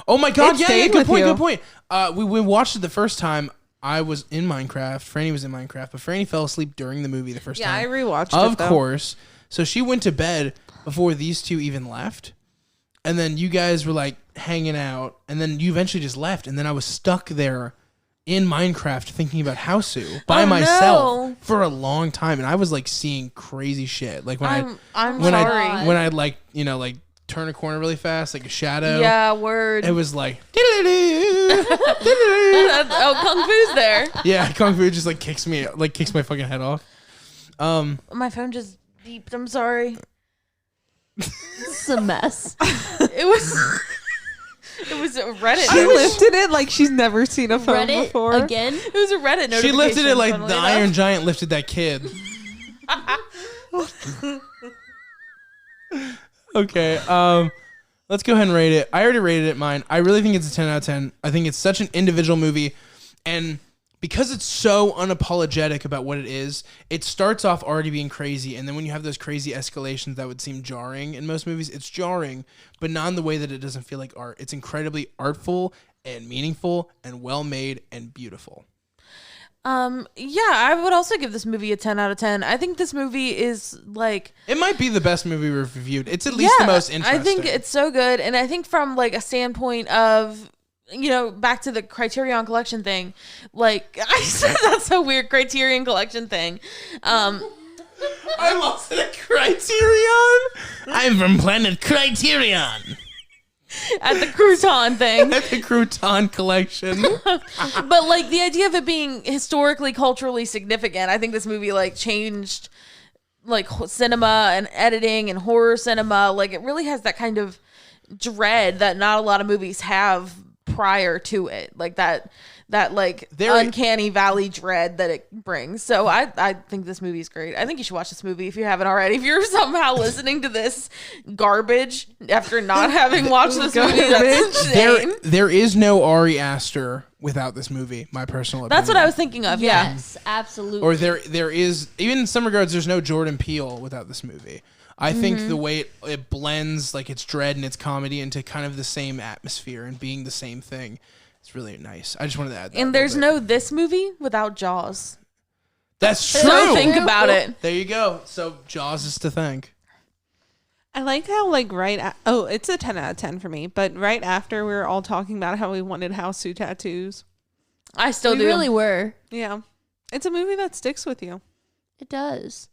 Oh my god, It yeah, stayed good with point, you. good point. We watched it the first time. I was in Minecraft. Franny was in Minecraft, but Franny fell asleep during the movie the first yeah, I time. rewatched it. Of though. course. So she went to bed before these two even left. And then you guys were like hanging out. And then you eventually just left. And then I was stuck there in Minecraft thinking about Hausu by myself for a long time. And I was like seeing crazy shit. Like when I'm when sorry. when I'd like, you know, like turn a corner really fast, like a shadow. Yeah, word. It was like Oh, Kung Fu's there. yeah, Kung Fu just like kicks my fucking head off. My phone just beeped. I'm sorry. It's a mess. It was a Reddit. She notification. lifted it like she's never seen a phone Reddit before. again. It was a Reddit notification. She lifted it like funnily the enough. Iron Giant lifted that kid. Okay, let's go ahead and rate it. I already rated it mine. I really think it's a 10 out of 10. I think it's such an individual movie, and because it's so unapologetic about what it is, it starts off already being crazy, and then when you have those crazy escalations that would seem jarring in most movies, it's jarring, but not in the way that it doesn't feel like art. It's incredibly artful and meaningful and well-made and beautiful. Yeah, I would also give this movie a 10 out of 10. I think this movie is like... It might be the best movie we've reviewed. It's at least the most interesting. I think it's so good. And I think from like a standpoint of, you know, back to the Criterion Collection thing, like I said, that's so weird, Criterion Collection thing. I lost it at Criterion. I'm from planet Criterion. At the Crouton thing. At the Crouton Collection. But like the idea of it being historically, culturally significant, I think this movie like changed like cinema and editing and horror cinema. Like it really has that kind of dread that not a lot of movies have prior to it. Like that like uncanny valley dread that it brings. So I think this movie is great. I think you should watch this movie if you haven't already. If you're somehow listening to this garbage after not having watched this movie, that's insane. There is no Ari Aster without this movie, my personal opinion. That's what I was thinking of. Yeah. Yes, absolutely. Or there is, even in some regards, there's no Jordan Peele without this movie. I think the way it blends like its dread and its comedy into kind of the same atmosphere and being the same thing. It's really nice. I just wanted to add that. And there's no this movie without Jaws. That's true. So think about it. There you go. So Jaws is to thank. I like how like it's a 10 out of 10 for me, but right after we were all talking about how we wanted Hausu tattoos. I still we do. really were. Yeah. It's a movie that sticks with you. It does.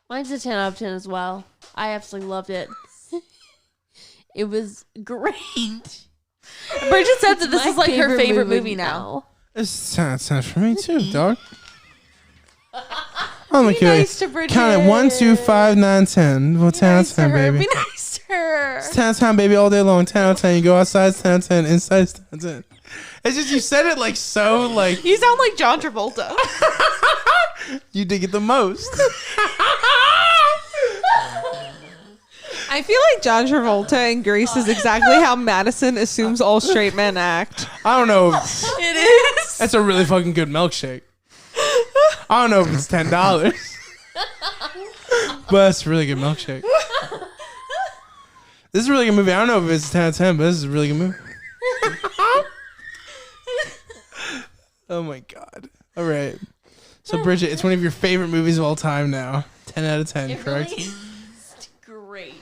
Mine's a 10 out of 10 as well. I absolutely loved it. It was great. Bridget said that this My is like her favorite movie now. It's 10 out of 10 for me too, dog. I'm Be nice to Bridget. Count it 1, 2, 5, 9, 10. Well, 10 out of Nice to 10, her. baby. Be nice to her. It's 10 out of 10, baby, all day long. 10 out of 10. You go outside, it's 10 out of 10. Inside, it's 10 out of 10. It's just you said it like so like You sound like John Travolta. you dig it the most. I feel like John Travolta and Grace is exactly how Madison assumes all straight men act. I don't know. It is. That's a really fucking good milkshake. I don't know if it's $10, but it's a really good milkshake. This is a really good movie. I don't know if it's 10 out of 10, but this is a really good movie. Oh my god. All right. So Bridget, it's one of your favorite movies of all time now. 10 out of 10, correct? Really is great.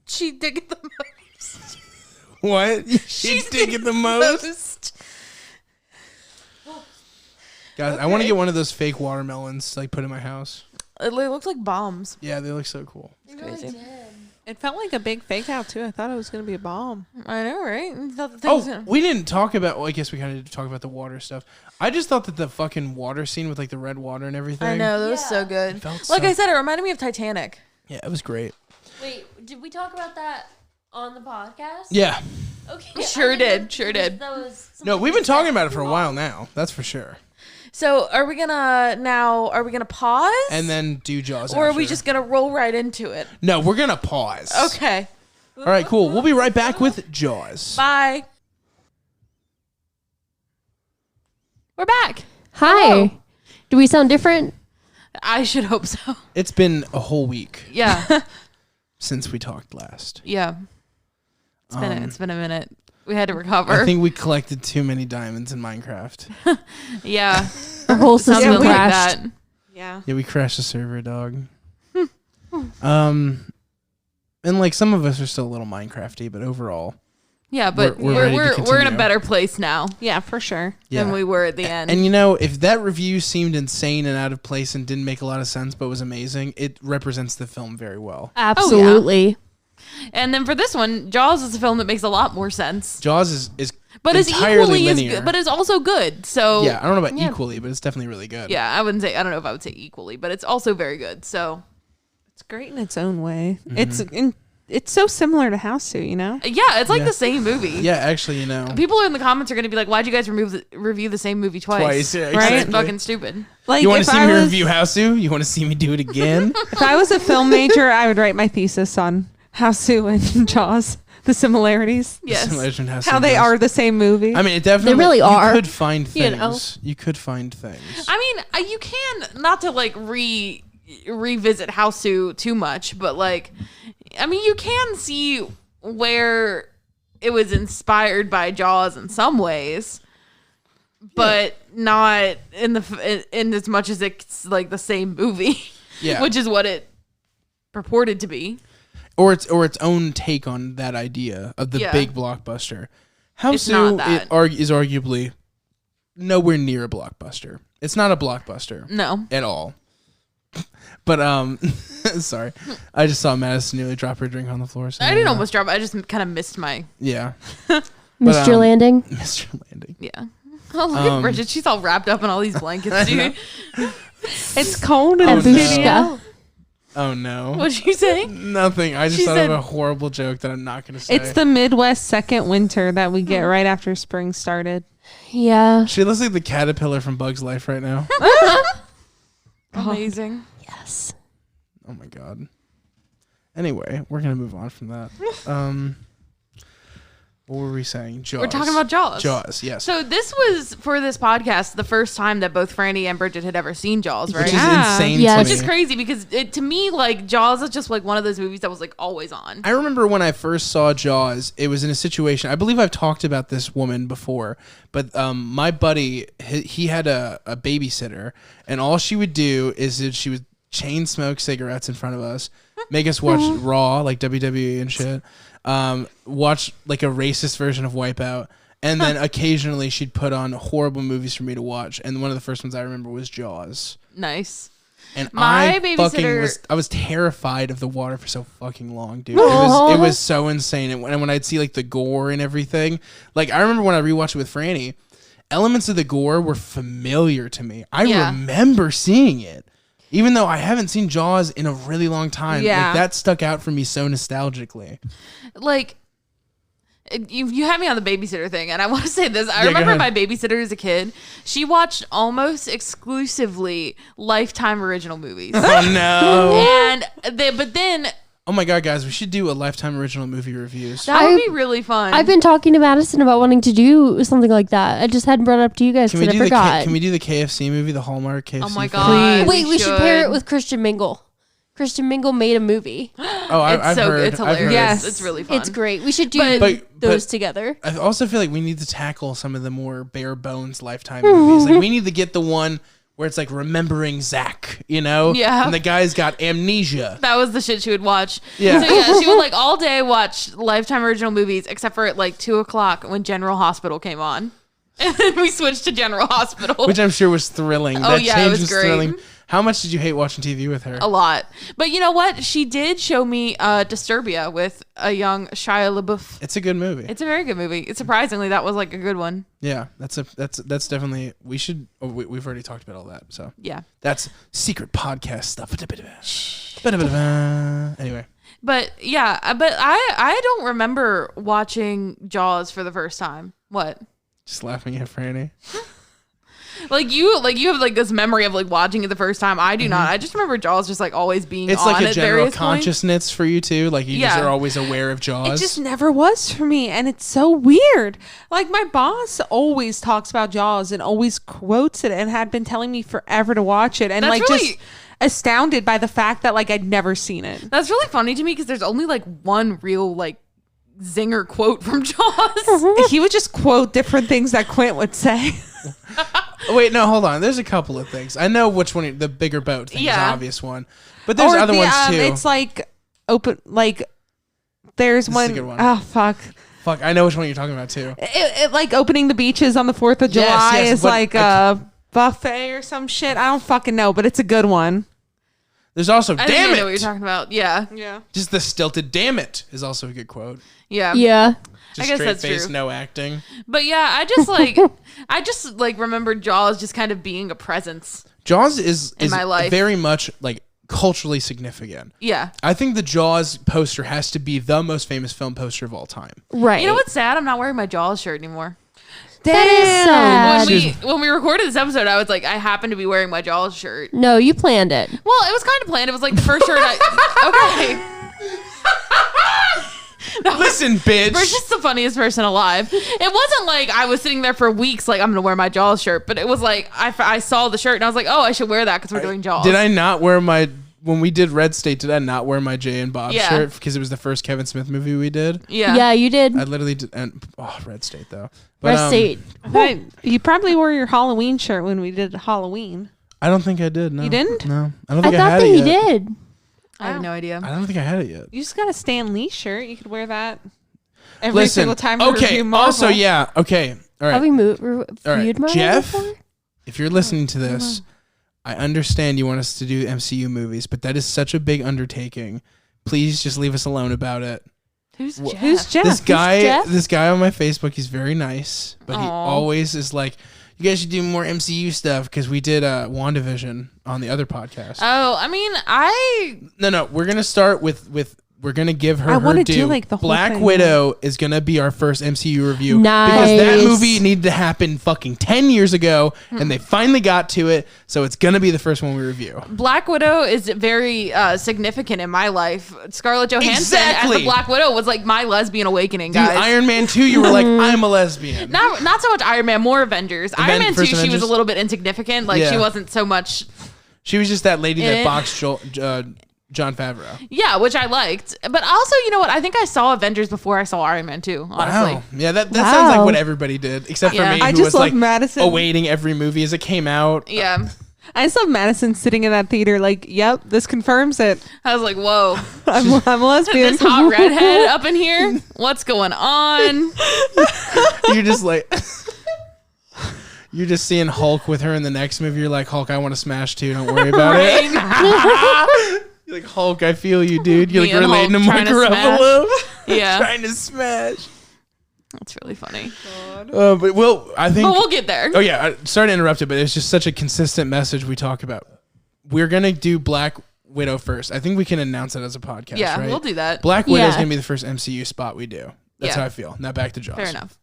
She dig it the most. What? She's digging the most? Guys, I want to get one of those fake watermelons to, like, put in my house. It looks like bombs. Yeah, they look so cool. It really crazy. did. It felt like a big fake out too. I thought it was gonna be a bomb. I know, right? I thought the thing was We didn't talk about. Well, I guess we kind of did talk about the water stuff. I just thought that the fucking water scene with like the red water and everything. I know, that was so Yeah. good. Felt Like so- I said, it reminded me of Titanic. Yeah, it was great. Wait, did we talk about that on the podcast? Yeah. Okay. Sure I didn't did, sure did. That was No, something we've been you said talking about it for a too while long. now. That's for sure. So are we gonna pause? And then do Jaws. or are we after. just gonna roll right into it? No, we're gonna pause. Okay. All right, cool. We'll be right back with Jaws. Bye. We're back. Hi. Hello. Do we sound different? I should hope so. It's been a whole week Yeah. since we talked last. Yeah. Um, It's been a minute. We had to recover. I think we collected too many diamonds in Minecraft. yeah. Our whole system Something like crashed. that. Yeah. Yeah, we crashed the server, dog. And like some of us are still a little Minecrafty, but overall, Yeah, but We're we're ready to we're in a continue. better place now Yeah, for sure. yeah. than we were at the end. And you know, if that review seemed insane and out of place and didn't make a lot of sense but was amazing, it represents the film very well. Absolutely. And then for this one, Jaws is a film that makes a lot more sense, Jaws is but is entirely equally as linear. good, but is also good. So Yeah, I don't know about Yeah. equally, but it's definitely really good. yeah, I don't know if I would say equally, but it's also very good. So It's great in its own way. Mm-hmm. It's so similar to Hausu, you know? yeah, it's like Yeah. the same movie. Yeah, actually, you know. People in the comments are going to be like, "Why'd you guys review the same movie twice?" Yeah, Right? It's exactly. fucking stupid. Like You want to if see I me was, review Hausu? You want to see me do it again? if I was a film major, I would write my thesis on Hausu and Jaws, the similarities, Yes. Simulation Hausu how they does. are the same movie. I mean, it definitely. really are, You could find things. you know. You could find things. I mean, you can not to like revisit Hausu too much, but like, I mean, you can see where it was inspired by Jaws in some ways, but not in as much as it's like the same movie, Yeah. which is what it purported to be. or its own take on that idea of the Yeah. big blockbuster. It's not Hausu that. is arguably nowhere near a blockbuster. It's not a blockbuster No, at all. But sorry, I just saw Madison nearly drop her drink on the floor. So I didn't almost drop it. I just kind of missed my Yeah, Missed your landing. Mr. Landing. yeah. Oh, look at Bridget. She's all wrapped up in all these blankets, dude. it's cold in Oh, the no. studio. Oh no. What'd you say? Nothing. I just She thought said- of a horrible joke that I'm not going to say. It's the Midwest second winter that we get right after spring started. Yeah. She looks like the caterpillar from Bug's Life right now. Amazing. Yes. Oh my god. Anyway, we're gonna move on from that. What were we saying? Jaws. We're talking about Jaws. Jaws. Yes. So this was for this podcast the first time that both Franny and Bridget had ever seen Jaws, right? Which is Yeah. insane Yes. to Which me. is crazy because to me, like Jaws is just like one of those movies that was like always on. I remember when I first saw Jaws, it was in a situation. I believe I've talked about this woman before, but my buddy, he had a babysitter, and all she would do is that she would chain smoke cigarettes in front of us, make us watch Raw, like WWE and shit, watch like a racist version of Wipeout, and then occasionally she'd put on horrible movies for me to watch. And one of the first ones I remember was Jaws. Nice. And My I babysitter- I was terrified of the water for so fucking long, dude. It was so insane. And when I'd see like the gore and everything, like I remember when I rewatched it with Franny, elements of the gore were familiar to me. I Yeah. remember seeing it. Even though I haven't seen Jaws in a really long time. Yeah. Like that stuck out for me so nostalgically. Like you had me on the babysitter thing, and I want to say this. I Yeah, go remember ahead. my babysitter as a kid. She watched almost exclusively Lifetime original movies. Oh no. But then Oh my god, guys, we should do a Lifetime original movie reviews. that would be really fun. I've been talking to Madison about wanting to do something like that. I just hadn't brought it up to you guys Can we because do I forgot. can we do the KFC movie, the Hallmark KFC? Oh my film? god! Wait, we should pair it with Christian Mingle. Christian Mingle made a movie. Oh, It's I've so heard. it's I've heard. hilarious. Yes. It's really fun. It's great. We should do But- those together. I also feel like we need to tackle some of the more bare bones Lifetime movies. Like we need to get the one where it's like remembering Zach, you know? Yeah. And the guy's got amnesia. That was the shit she would watch. Yeah. So yeah, she would like all day watch Lifetime original movies, except for at like 2:00 when General Hospital came on. And then we switched to General Hospital. Which I'm sure was thrilling. Oh, That yeah, change it was great. thrilling. How much did you hate watching TV with her? A lot. But you know what? She did show me Disturbia with a young Shia LaBeouf. It's a good movie. It's a very good movie. Surprisingly, that was like a good one. Yeah, that's definitely. We should. Oh, we've already talked about all that. So Yeah. that's secret podcast stuff. Anyway, But yeah, but I don't remember watching Jaws for the first time. What? just laughing at Franny. Like you have like this memory of like watching it the first time. I do not. I just remember Jaws just like always being It's on like a at general various points. consciousness for you too. Like you just Yeah. are always aware of Jaws. It just never was for me, and it's so weird. Like my boss always talks about Jaws and always quotes it, and had been telling me forever to watch it, and That's like really- just astounded by the fact that like I'd never seen it. That's really funny to me because there's only like one real like zinger quote from Jaws. He would just quote different things that Quint would say. Wait, no, hold on. There's a couple of things. I know which one. The bigger boat thing is Yeah. the obvious one, but there's Or other the, ones too. It's like open, like there's This is one a good one. oh fuck. Fuck, I know which one you're talking about too. It like opening the beaches on the 4th of Yes, July yes, is but like a buffet or some shit. I don't fucking know, but it's a good one. There's also I damn didn't it. know what you're talking about. Yeah. Yeah. Just the stilted damn it is also a good quote. Yeah. Yeah. Just I guess straight that's face, true. no acting. But yeah, I just like remember Jaws just kind of being a presence. Jaws is my life. very much like culturally significant. Yeah. I think the Jaws poster has to be the most famous film poster of all time. Right. You know what's sad? I'm not wearing my Jaws shirt anymore. That is sad. When we recorded this episode, I was like, I happen to be wearing my Jaws shirt. No, you planned it. Well, it was kind of planned. It was like the first shirt I. Okay. Listen, bitch. We're just the funniest person alive. It wasn't like I was sitting there for weeks like I'm gonna wear my Jaws shirt, but it was like I saw the shirt and I was like, oh, I should wear that because we're doing Jaws. Did I not wear my when we did Red State? Did I not wear my Jay and Bob Yeah. shirt because it was the first Kevin Smith movie we did? Yeah. Yeah, you did. I literally did. And Red State though. But, Rest State. You probably wore your Halloween shirt when we did Halloween. I don't think I did. No, You didn't? No, I don't I think I, thought had that it you yet. did. I have no idea. I don't think I had it yet. You just got a Stan Lee shirt. You could wear that every Listen. single time. We Okay. review Marvel. Also, yeah. Okay. All Have right. we All right. reviewed Marvel Jeff, before? if you're listening to this, I understand you want us to do MCU movies, but that is such a big undertaking. Please just leave us alone about it. Who's Jeff? Who's Jeff? This guy, Jeff? this guy on my Facebook, he's very nice, but he Aw. always is like, "You guys should do more MCU stuff," because we did WandaVision on the other podcast. Oh, I mean, No, we're gonna start with we're gonna give her I her wanna due. do, like, the whole Black thing. Widow is gonna be our first MCU review because that Nice. movie needed to happen fucking 10 years ago, and they finally got to it, so it's gonna be the first one we review. Black Widow is very significant in my life. Scarlett Johansson as Exactly. the Black Widow was like my lesbian awakening, Dude, guys. Iron Man 2, you were like, I'm a lesbian. Not so much Iron Man, more Avengers. Iron Man 2, first she was Avengers? a little bit insignificant. Like Yeah. she wasn't so much. She was just that lady that Eh. boxed John Favreau. Yeah, which I liked. But also, you know what? I think I saw Avengers before I saw Iron Man 2, honestly. Wow. Yeah, that sounds like Wow. what everybody did, except for Yeah. me, I who just was love like Madison. awaiting every movie as it came out. Yeah. I just love Madison sitting in that theater like, yep, this confirms it. I was like, whoa. I'm a lesbian. This hot redhead up in here? What's going on? You're just like, you're just seeing Hulk with her in the next movie. You're like, Hulk, I want to smash too. Don't worry about it. You're like, Hulk, I feel you, dude. You're Me like and relating to Hulk Mark trying to Ruffalo. Yeah. Trying to smash. That's really funny. But I think. But we'll get there. Oh yeah, sorry to interrupt it, but it's just such a consistent message we talk about. We're gonna do Black Widow first. I think we can announce it as a podcast. Yeah, right? we'll do that. Black Widow's Yeah. gonna be the first MCU spot we do. That's Yeah. how I feel. Now back to Jaws. Fair enough.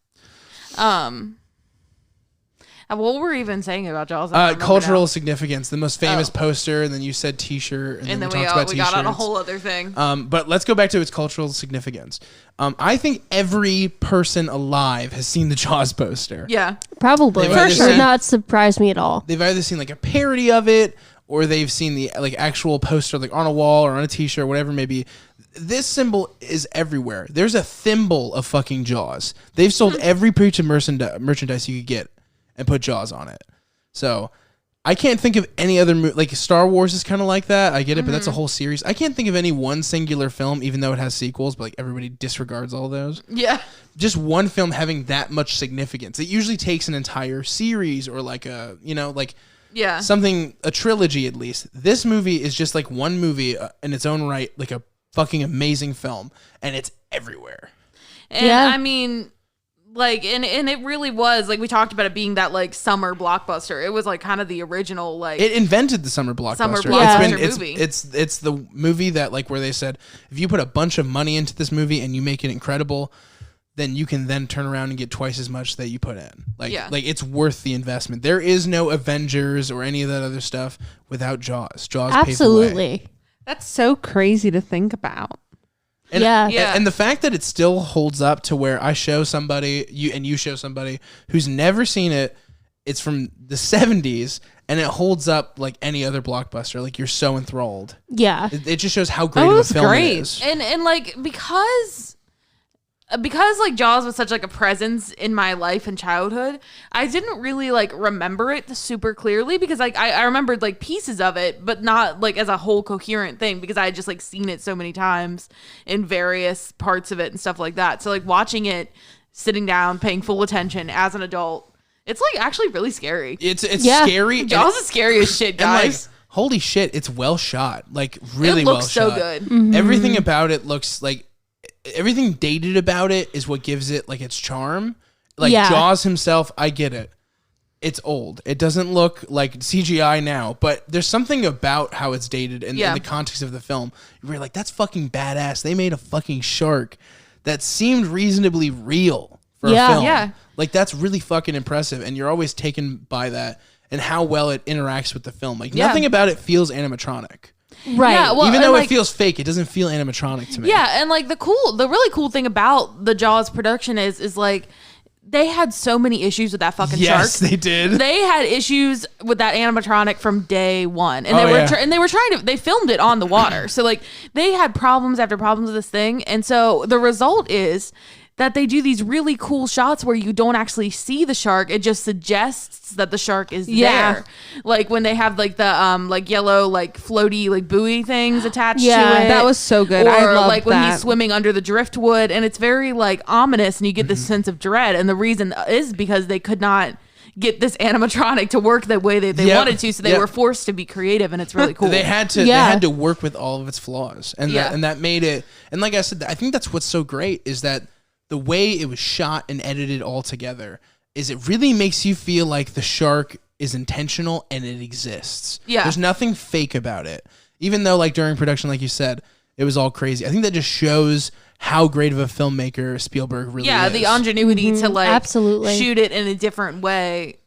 What were we even saying about Jaws? I don't remember Cultural now. significance, the most famous Oh. poster, and then you said T-shirt, and, And then we we talked about got on a T-shirts. whole other thing. But let's go back to its cultural significance. I think every person alive has seen the Jaws poster. Yeah. Probably. They've either Would seen- not surprise me at all. They've either seen like a parody of it, or they've seen the like actual poster like on a wall or on a T-shirt, whatever it may be. This symbol is everywhere. There's a thimble of fucking Jaws. They've sold every piece of merchandise you could get and put Jaws on it. So I can't think of any other movie. Like Star Wars is kind of like that. I get it, but that's a whole series. I can't think of any one singular film, even though it has sequels, but like everybody disregards all those. Yeah. Just one film having that much significance. It usually takes an entire series or like a, something, a trilogy at least. This movie is just like one movie in its own right, like a fucking amazing film, and it's everywhere. And I mean, like, and it really was, like, we talked about it being that, like, summer blockbuster. It was, like, kind of the original, like... It invented the summer blockbuster. Movie. It's the movie that, like, where they said, if you put a bunch of money into this movie and you make it incredible, then you can then turn around and get twice as much that you put in. Like, it's worth the investment. There is no Avengers or any of that other stuff without Jaws. Jaws paves the way. Absolutely. That's so crazy to think about. And, Yeah. and the fact that it still holds up to where I show somebody, you show somebody who's never seen it, it's from the 70s, and it holds up like any other blockbuster. Like, you're so enthralled. Yeah. It just shows how great of a film it is. And like, because like Jaws was such like a presence in my life and childhood, I didn't really like remember it super clearly, because like I remembered like pieces of it, but not like as a whole coherent thing, because I had just like seen it so many times in various parts of it and stuff like that. So like watching it, sitting down, paying full attention as an adult, it's like actually really scary. It's scary. Jaws is scary as shit, guys. And, like, holy shit, it's well shot. Like, really it well looks shot. so good. Mm-hmm. Everything about it looks like... Everything dated about it is what gives it like its charm. Like Jaws himself, I get it. It's old. It doesn't look like CGI now, but there's something about how it's dated and in the context of the film. You're like, that's fucking badass. They made a fucking shark that seemed reasonably real for a film. Yeah. Like, that's really fucking impressive, and you're always taken by that and how well it interacts with the film. Like, nothing about it feels animatronic. Right. Yeah, well, even though like, it feels fake, it doesn't feel animatronic to me. Yeah, and like the really cool thing about the Jaws production is like they had so many issues with that fucking shark. Yes, they did. They had issues with that animatronic from day one, and they were trying to. They filmed it on the water, so like they had problems after problems with this thing, and so the result is that they do these really cool shots where you don't actually see the shark. It just suggests that the shark is there. Like when they have like the like yellow like floaty like buoy things attached to it. That was so good. Or I love like when that. he's swimming under the driftwood, and it's very like ominous, and you get this sense of dread. And the reason is because they could not get this animatronic to work the way that they wanted to, so they were forced to be creative, and it's really cool. They had to work with all of its flaws, and that made it. And like I said, I think that's what's so great is that the way it was shot and edited all together is it really makes you feel like the shark is intentional and it exists. Yeah. There's nothing fake about it. Even though like during production, like you said, it was all crazy. I think that just shows how great of a filmmaker Spielberg really is. Yeah, the ingenuity to like absolutely shoot it in a different way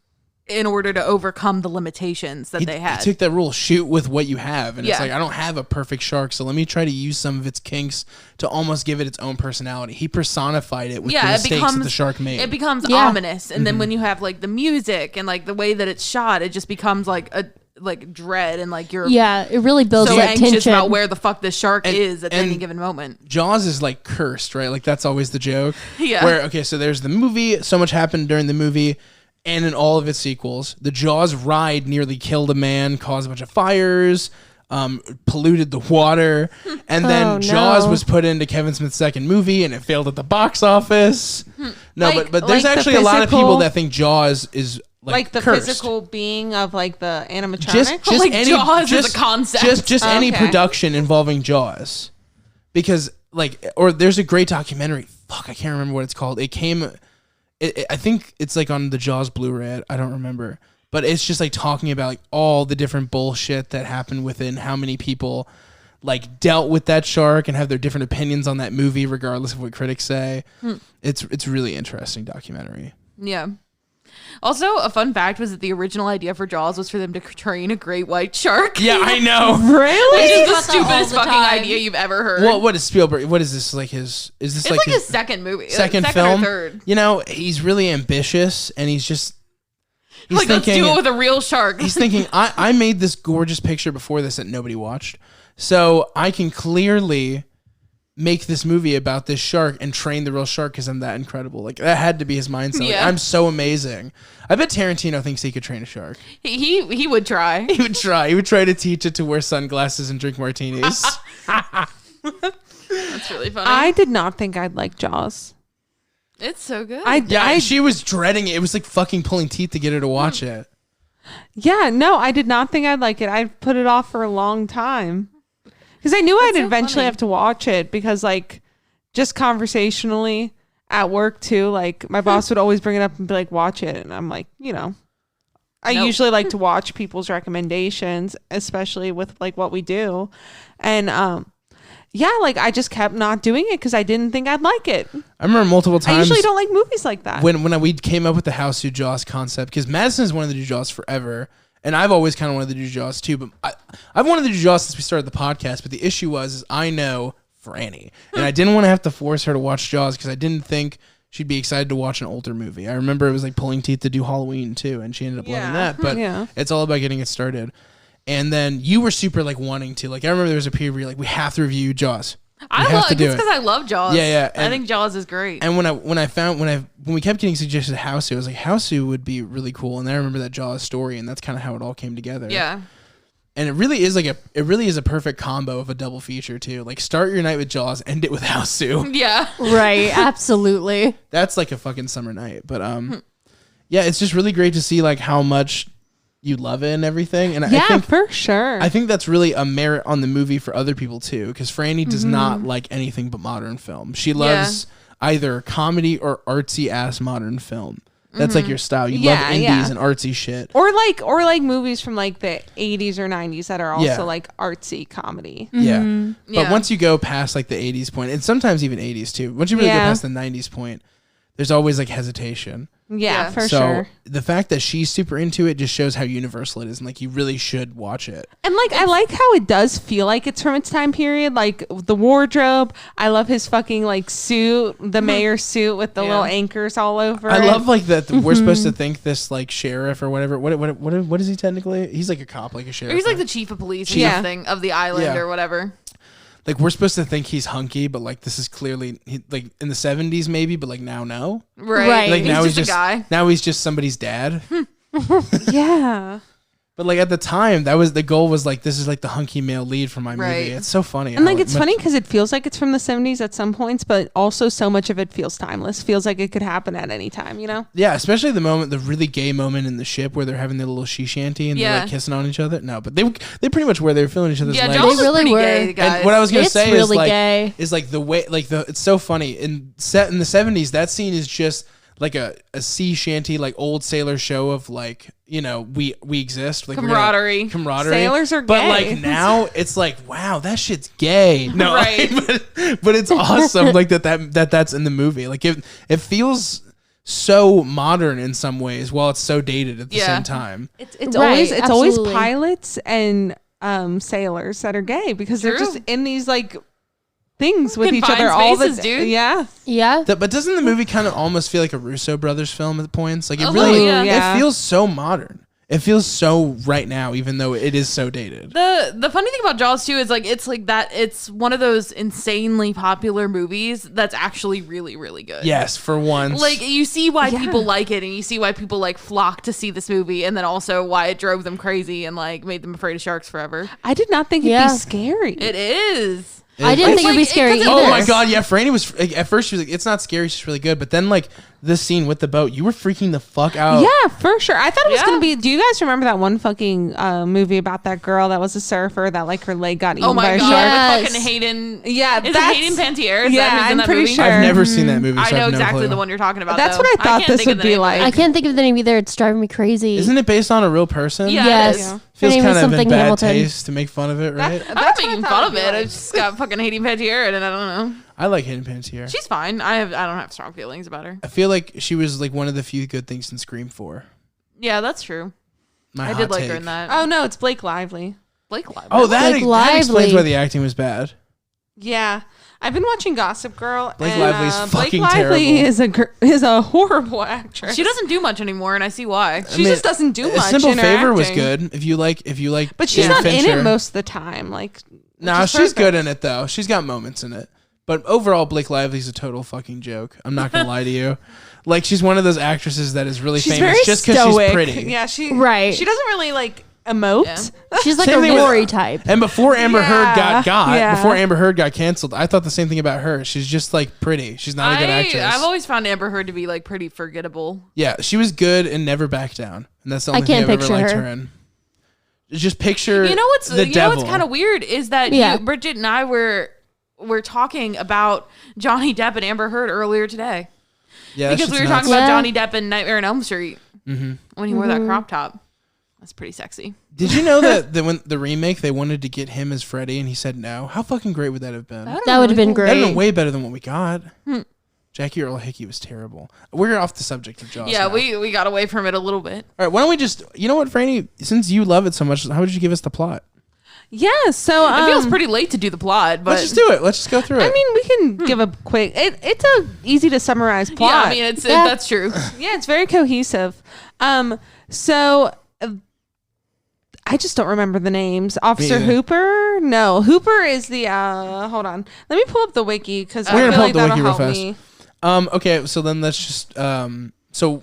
in order to overcome the limitations that they had. He took that rule, shoot with what you have. And it's like, I don't have a perfect shark, so let me try to use some of its kinks to almost give it its own personality. He personified it with the mistakes that the shark made. It becomes ominous. And then when you have like the music and like the way that it's shot, it just becomes like a like dread, and like you're it really builds so that anxious tension about where the fuck this shark is at any given moment. Jaws is like cursed, right? Like that's always the joke. Yeah. Where, okay, so there's the movie, so much happened during the movie, and in all of its sequels. The Jaws ride nearly killed a man, caused a bunch of fires, polluted the water, and then Jaws was put into Kevin Smith's second movie, and it failed at the box office. No, Like- but there's like the actually a lot of people physical- that think Jaws is like the cursed. physical being of like the animatronic. Just Like any Jaws is just, a concept. Just any Okay. production involving Jaws, because like, or there's a great documentary. Fuck, I can't remember what it's called. It came. I think it's like on the Jaws Blu-ray. I don't remember, but it's just like talking about like all the different bullshit that happened within how many people like dealt with that shark and have their different opinions on that movie, regardless of what critics say. It's really interesting documentary. Yeah. Also, a fun fact was that the original idea for Jaws was for them to train a great white shark. Yeah, I know. Really? Which is the about that all stupidest the fucking time. idea you've ever heard. What is Spielberg? What is this like his? Is this it's like like his second movie. second Second film? or third. You know, he's really ambitious, and he's Like, let's do it with a real shark. He's thinking, I made this gorgeous picture before this that nobody watched, so I can clearly make this movie about this shark and train the real shark because I'm that incredible. Like that had to be his mindset. Like, Yeah. I'm so amazing. I bet Tarantino thinks he could train a shark. He would try. He would try. He would try to teach it to wear sunglasses and drink martinis. That's really funny. I did not think I'd like Jaws. It's so good. She was dreading it. It was like fucking pulling teeth to get her to watch it. Yeah, no, I did not think I'd like it. I put it off for a long time because I knew I'd so eventually funny. have to watch it because, like, just conversationally at work too, like my boss would always bring it up and be like, "Watch it," and I'm like, I Nope. usually like to watch people's recommendations, especially with like what we do, and like I just kept not doing it because I didn't think I'd like it. I remember multiple times. I usually don't like movies like that. when we came up with the Hausu Jaws concept, because Madison has wanted to do Jaws forever, and I've always kind of wanted to do Jaws too. But I've wanted to do Jaws since we started the podcast. But the issue is I know Franny, and I didn't want to have to force her to watch Jaws because I didn't think she'd be excited to watch an older movie. I remember it was like pulling teeth to do Halloween too, and she ended up loving that. But it's all about getting it started. And then you were super like wanting to. Like I remember there was a period where you're like, we have to review Jaws. I love it because I love Jaws. Yeah. I think Jaws is great. And when we kept getting suggested Hausu, I was like, Hausu would be really cool. And then I remember that Jaws story, and that's kind of how it all came together. Yeah. And it really is a perfect combo of a double feature too. Like start your night with Jaws, end it with Hausu. Yeah. Right. Absolutely. That's like a fucking summer night. But yeah, it's just really great to see like how much you love it and everything. And I think for sure. I think that's really a merit on the movie for other people too, because Franny does not like anything but modern film. She loves either comedy or artsy ass modern film. That's like your style. You love indies and artsy shit. Or like movies from like the 80s or 90s that are also like artsy comedy. Yeah. But Yeah. once you go past like the 80s point, and sometimes even 80s too, once you really go past the 90s point, there's always like hesitation. Yeah, for So sure. the fact that she's super into it just shows how universal it is, and like you really should watch it. And like I like how it does feel like it's from its time period, like the wardrobe. I love his fucking like suit, the mayor's suit with the little anchors all over. I it. love like that we're supposed to think this like sheriff or whatever. What is he technically? He's like a cop, like a sheriff. Or he's like right? the chief of police or Yeah. something of the island Yeah. or whatever. Like we're supposed to think he's hunky, but like this is clearly like in the 70s maybe, but like now no. Right. Like now he's just a guy. Now he's just somebody's dad. Yeah. But like at the time, that was the goal. Was like this is like the hunky male lead for my movie. Right. It's so funny. And how like it's much- funny because it feels like it's from the 70s at some points, but also so much of it feels timeless. Feels like it could happen at any time, you know? Yeah, especially the really gay moment in the ship where they're having their little she shanty and they're like kissing on each other. No, but they pretty much where they were feeling each other's Yeah, legs. Jaws is really pretty were. gay, guys. And what I was gonna It's say really is gay. like the way it's so funny in the 70s. That scene is just like a sea shanty, like old sailor show of like, you know, we exist, like Camaraderie. camaraderie. Sailors are but gay. like now it's like, wow, that shit's gay. No, Right. but it's awesome. Like that's in the movie. Like it feels so modern in some ways while it's so dated at the same time. It's Right, always absolutely. pilots and sailors that are gay because they're True. just in these like things with each Confined other all the spaces, dude. Yeah. Yeah. But doesn't the movie kind of almost feel like a Russo brothers film at points? Like it A really, little, yeah. Yeah. it feels so modern. It feels so right now, even though it is so dated. The funny thing about Jaws too is like it's one of those insanely popular movies that's actually really, really good. Yes, for once. Like you see why people like it, and you see why people like flock to see this movie, and then also why it drove them crazy and like made them afraid of sharks forever. I did not think it'd Yeah. be scary. It is. I didn't think it'd be like- scary because either. Oh my god, yeah. Franny was like, at first she was like, "It's not scary, it's just really good." But then like this scene with the boat, you were freaking the fuck out. Yeah, for sure. I thought it was Yeah. gonna be. Do you guys remember that one fucking movie about that girl that was a surfer that like her leg got eaten Oh by my a god, shark? Yes. with fucking Hayden. Yeah, is it that's- Hayden Panettiere? Is Yeah, that who's in I'm that pretty movie? sure. I've never seen that movie. So I know have no exactly clue. the one you're talking about. That's though. what I thought can't this think of would the be name of like. it. I can't think of the name either. It's driving me crazy. Isn't it based on a real person? Yeah. Yes. Yeah. Her Feels name kind is of in something bad Hamilton. taste to make fun of it, right? I'm not making fun of it. I just got fucking Hayden Panettiere in it. I don't know. I like Hayden Panettiere. She's fine. I don't have strong feelings about her. I feel like she was like one of the few good things in Scream 4. Yeah, that's true. My I hot did like take. her in that. Oh no, it's Blake Lively. Blake Lively. Oh, that Blake explains Lively. why the acting was bad. Yeah, I've been watching Gossip Girl. Blake and, Lively's Blake fucking Lively terrible. is a horrible actress. She doesn't do much anymore, and I see why. She just doesn't do A much. Simple in her Favor was acting. good. If you like, but she's Dan not in Fincher. it most of the time. Like, No, which is she's good perfect. in it though. She's got moments in it. But overall, Blake Lively's a total fucking joke. I'm not gonna lie to you. Like, she's one of those actresses that is really She's famous very just because she's pretty. Yeah, she Right. She doesn't really like emote. Yeah. She's like Same a thing with- Rory type. And before Amber Heard Yeah. before Amber Heard got canceled, I thought the same thing about her. She's just like pretty. She's not a good actress. I've always found Amber Heard to be like pretty forgettable. Yeah, she was good and never backed down, and that's the only can't thing I've ever picture liked her. her in. Just picture You know what's the devil. kind of weird is that Yeah. Bridget and I were talking about Johnny Depp and Amber Heard earlier today Yeah, that because we shit's were talking nuts. Yeah. about Johnny Depp and Nightmare on Elm Street when he wore that crop top. That's pretty sexy. Did you know that when the remake they wanted to get him as Freddy and he said no? How fucking great would that have been? That would have been That would have great. been way better than what we got. Jackie Earle Hickey was terrible. We're off the subject of Jaws. Yeah, now. we got away from it a little bit. All right, why don't we just? You know what, Franny? Since you love it so much, how would you give us the plot? Yeah, so It feels pretty late to do the plot, but Let's just do it. Let's just go through it. I mean, we can give a quick. It's a easy to summarize plot. yeah, I mean that's true. Yeah, it's very cohesive. So I just don't remember the names. Officer either. Hooper? No, Hooper is the. Hold on, let me pull up the wiki because I We're gonna feel pull like up the that'll wiki real help fast. me. Okay, so then let's just so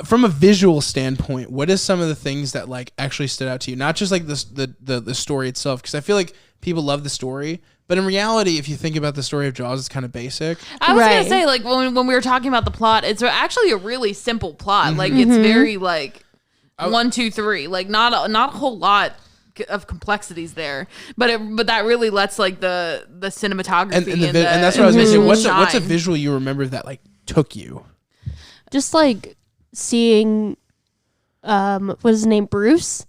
from a visual standpoint, what is some of the things that like actually stood out to you? Not just like the story itself, because I feel like people love the story, but in reality, if you think about the story of Jaws, it's kind of basic. I was Right. gonna say, like, when we were talking about the plot, it's actually a really simple plot. Like, it's very like 1, 2, 3. Like, not a whole lot of complexities there, but that really lets like the cinematography And that's what I was gonna say. What's a shine. visual you remember that like took you? Just like seeing, what's his name, Bruce,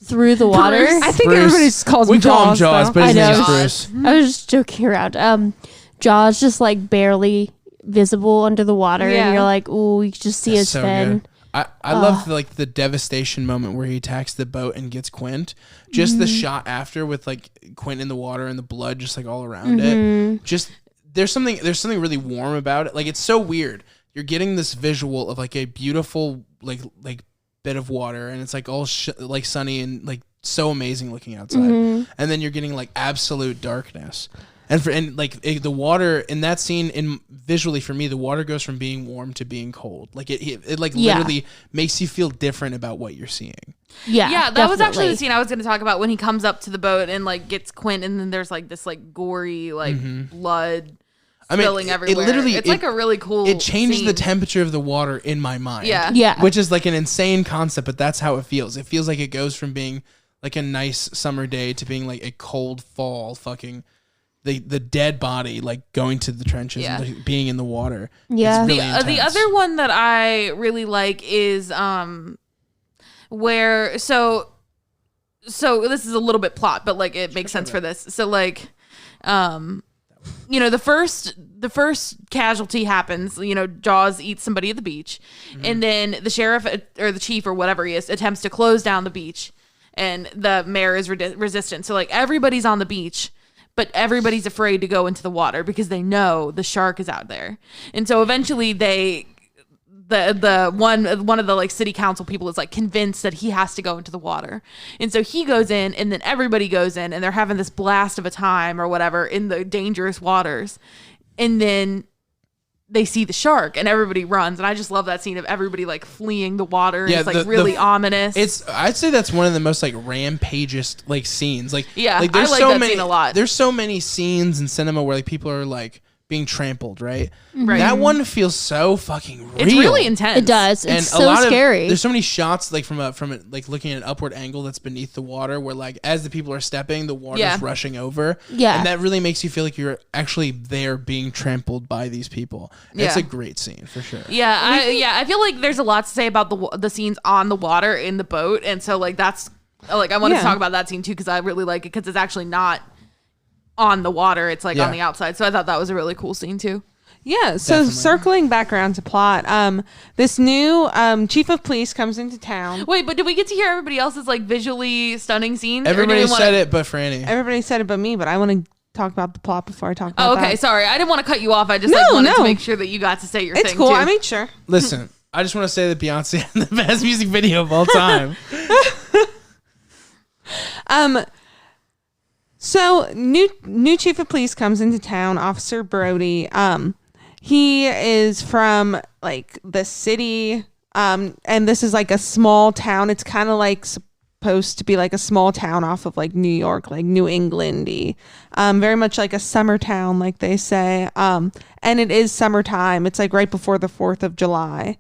through the water. Bruce. I think Bruce. everybody just calls We him call him Jaws, Jaws, though. but his I name know. is Bruce. I was just joking around. Jaws just like barely visible under the water, Yeah. and you're like, ooh, you can just see his So fin. good. I love like the devastation moment where he attacks the boat and gets Quint. Just the shot after with like Quint in the water and the blood just like all around it. Just there's something really warm about it. Like it's so weird. You're getting this visual of like a beautiful like bit of water and it's like all like sunny and like so amazing looking outside. And then you're getting like absolute darkness. And like the water in that scene, visually for me, the water goes from being warm to being cold. Like it like Yeah. literally makes you feel different about what you're seeing. Yeah, that was actually the definitely. scene I was going to talk about when he comes up to the boat and like gets Quint, and then there's like this like gory like blood spilling everywhere. It's like a really cool. It changed the scene. temperature of the water in my mind. Yeah. Yeah. which is like an insane concept, but that's how it feels. It feels like it goes from being like a nice summer day to being like a cold fall fucking. The dead body like going to the trenches Yeah. and like, being in the water. Yeah. It's really The intense. other one that I really like is where so this is a little bit plot, but like it makes sense for this. So like you know, the first casualty happens, you know, Jaws eats somebody at the beach, and then the sheriff or the chief or whatever he is attempts to close down the beach, and the mayor is resistant. So like everybody's on the beach, but everybody's afraid to go into the water because they know the shark is out there. And so eventually the one of the like city council people is like convinced that he has to go into the water. And so he goes in, and then everybody goes in, and they're having this blast of a time or whatever in the dangerous waters. And then they see the shark and everybody runs. And I just love that scene of everybody like fleeing the water. And Yeah, it's like really ominous. I'd say that's one of the most like rampageous like scenes. Like Yeah, like, I like that scene a lot. There's so many scenes in cinema where like people are like being trampled, right? Right. That one feels so fucking real. It's really intense. It does. And It's so scary. There's so many shots like from like looking at an upward angle that's beneath the water where like as the people are stepping, the water's rushing over. Yeah. And that really makes you feel like you're actually there being trampled by these people. And It's Yeah. a great scene for sure. Yeah, I feel like there's a lot to say about the scenes on the water in the boat, and so like that's like I wanted to talk about that scene too because I really like it because it's actually not on the water; it's like on the outside. So I thought that was a really cool scene too. Yeah, so Definitely. circling back around to plot, this new chief of police comes into town. Wait, but did we get to hear everybody else's like visually stunning scenes? Everybody said it but Franny. Everybody said it but me, but I want to talk about the plot before I talk about Oh, okay. that. Sorry, I didn't want to cut you off. I just No, like wanted to no. make sure that you got to say your It's thing. cool. Too. I made sure. Listen, I just want to say that Beyonce had the best music video of all time. So new chief of police comes into town, Officer Brody. He is from like the city, and this is like a small town. It's kind of like supposed to be like a small town off of like New York, like New England-y. Very much like a summer town, like they say. And it is summertime. It's like right before the 4th of July.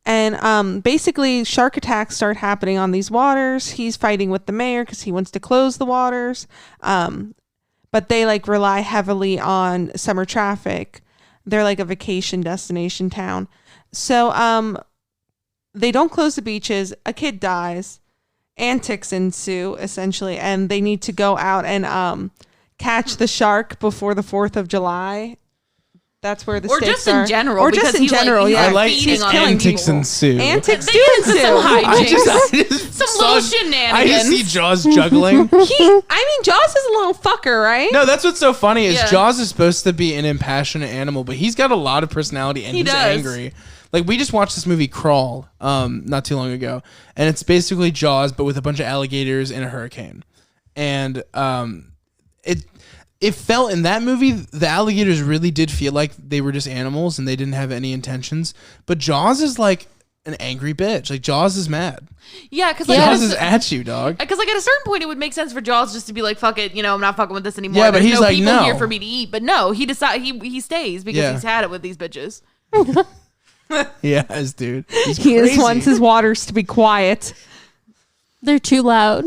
And basically shark attacks start happening on these waters. He's fighting with the mayor because he wants to close the waters. But they like rely heavily on summer traffic. They're like a vacation destination town. So they don't close the beaches. A kid dies. Antics ensue, essentially. And they need to go out and catch the shark before the 4th of July. That's where the or stakes just are. in general. Or just in general, he's yeah. I like feeding on antics people. ensue. Antics do They get into ensue. some hijinks. I just Some saw- little shenanigans. I just see Jaws juggling. I mean, Jaws is a little fucker, right? No, that's what's so funny is Yeah. Jaws is supposed to be an impassionate animal, but he's got a lot of personality and He he's does. angry. Like we just watched this movie Crawl not too long ago, and it's basically Jaws but with a bunch of alligators and a hurricane. And it felt in that movie the alligators really did feel like they were just animals and they didn't have any intentions. But Jaws is like an angry bitch. Like Jaws is mad. Yeah, because Jaws is at you, dog. Because like at a certain point, it would make sense for Jaws just to be like, "Fuck it, I'm not fucking with this anymore." Yeah, but There's he's no like, people no. here for me to eat. But no, he stays because Yeah. he's had it with these bitches. Yes, dude. He's He crazy. just wants his waters to be quiet. They're too loud.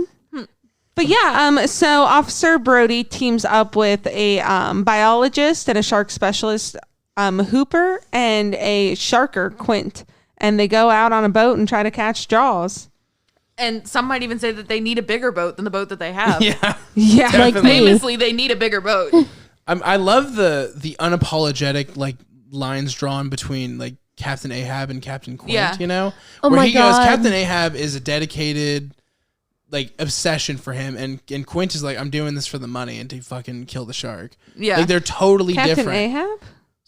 But yeah, so Officer Brody teams up with a biologist and a shark specialist, Hooper, and a sharker, Quint. And they go out on a boat and try to catch Jaws. And some might even say that they need a bigger boat than the boat that they have. Yeah. Yeah. Like Definitely. me. Famously, they need a bigger boat. I love the unapologetic like lines drawn between like Captain Ahab and Captain Quint, Yeah. you know? Oh Where my he God. goes, Captain Ahab is a dedicated like obsession for him and Quint is like, I'm doing this for the money and to fucking kill the shark. Yeah. Like they're totally Captain different. Ahab?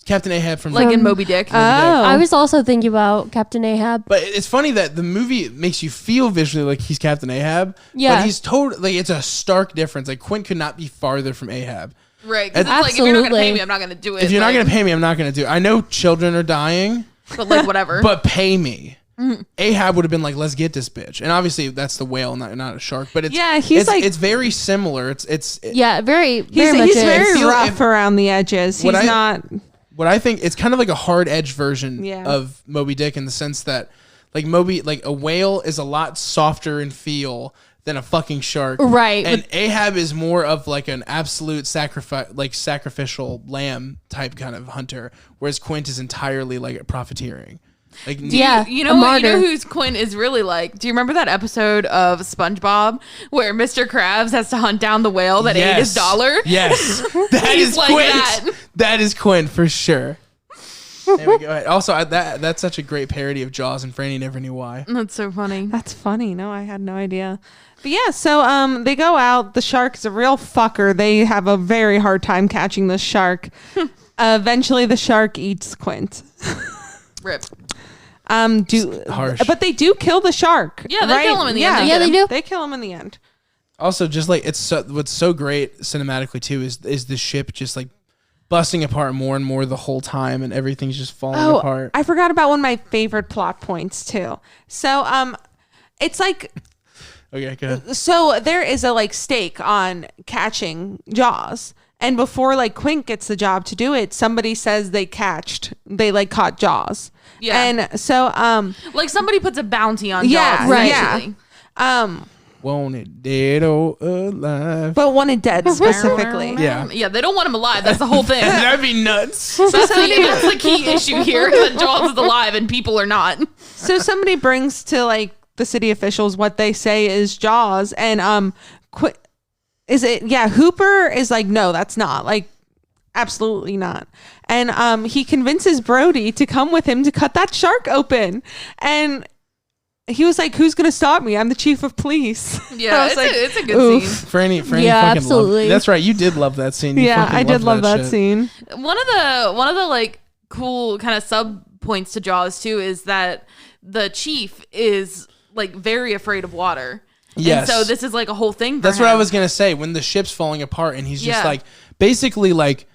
Captain Ahab from Like in Moby Dick. Oh. I was also thinking about Captain Ahab. But it's funny that the movie makes you feel visually like he's Captain Ahab. Yeah. But he's totally like it's a stark difference. Like Quint could not be farther from Ahab. Right. Because it's like, if you're not going to pay me, I'm not going to do it. If you're not Like, gonna pay me, I'm not gonna do it. I know children are dying. But like, whatever. But pay me. Ahab would have been like, let's get this bitch. And obviously that's the whale, not a shark. But it's Yeah, he's like- it's very similar. It's Yeah, very He's much is. very feel- rough if- around the edges. He's What I- not... what I think it's kind of like a hard edge version Yeah. of Moby Dick in the sense that like a whale is a lot softer in feel than a fucking shark. Right, And Ahab is more of like an absolute sacrificial lamb type kind of hunter, whereas Quint is entirely like profiteering. Like Yeah. You a know martyr. who's Quint is really like? Do you remember that episode of SpongeBob where Mr. Krabs has to hunt down the whale that ate his dollar? Yes. That He's is like Quint. that. That is Quint for sure. There we go. Also, that's such a great parody of Jaws, and Franny never knew why. That's so funny. That's funny. No, I had no idea. But yeah, so they go out. The shark is a real fucker. They have a very hard time catching the shark. Eventually, the shark eats Quint. Rip. Harsh. But they do kill the shark. Yeah, they kill him in the end. Yeah, they do. They kill him in the end. Also, just like what's so great cinematically too is the ship just like busting apart more and more the whole time, and everything's just falling apart. I forgot about one of my favorite plot points too. So it's like Okay, go ahead. so there is a like stake on catching Jaws. And before like Quint gets the job to do it, somebody says they like caught Jaws. Yeah. And so Like somebody puts a bounty on Yeah, Jaws. right. essentially. Wanted dead or alive. but wanted dead specifically. Yeah. Yeah, they don't want him alive. That's the whole thing. That'd be nuts. That's the key issue here. That Jaws is alive and people are not. So somebody brings to like the city officials what they say is Jaws, and Hooper is like, no, that's not, like, absolutely not. And he convinces Brody to come with him to cut that shark open, and he was like, who's gonna stop me? I'm the chief of police. Yeah, I was it's a good oof. scene. Franny Yeah, fucking absolutely. loved. That's right. You did love that scene. You Yeah, fucking I did love loved that shit. scene. One of the like cool kind of sub points to Jaws too is that the chief is like very afraid of water. Yes. And so this is like a whole thing for That's him. what I was gonna say. When the ship's falling apart and he's just Yeah. like, basically like,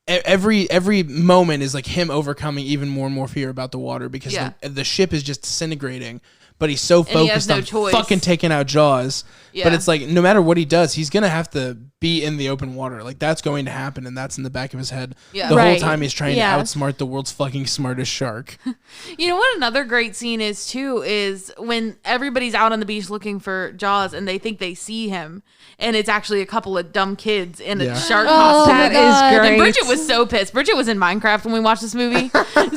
every moment is like him overcoming even more and more fear about the water because Yeah. the ship is just disintegrating. But he's so he has focused no on choice. fucking taking out Jaws. Yeah. But it's like no matter what he does, he's gonna have to be in the open water. Like that's going to happen, and that's in the back of his head Yeah. the whole Right. time. He's trying Yeah. to outsmart the world's fucking smartest shark. You know what another great scene is too is when everybody's out on the beach looking for Jaws and they think they see him and it's actually a couple of dumb kids in Yeah. a shark Oh, costume. That my God. is great. And Bridget was so pissed. Bridget was in Minecraft when we watched this movie.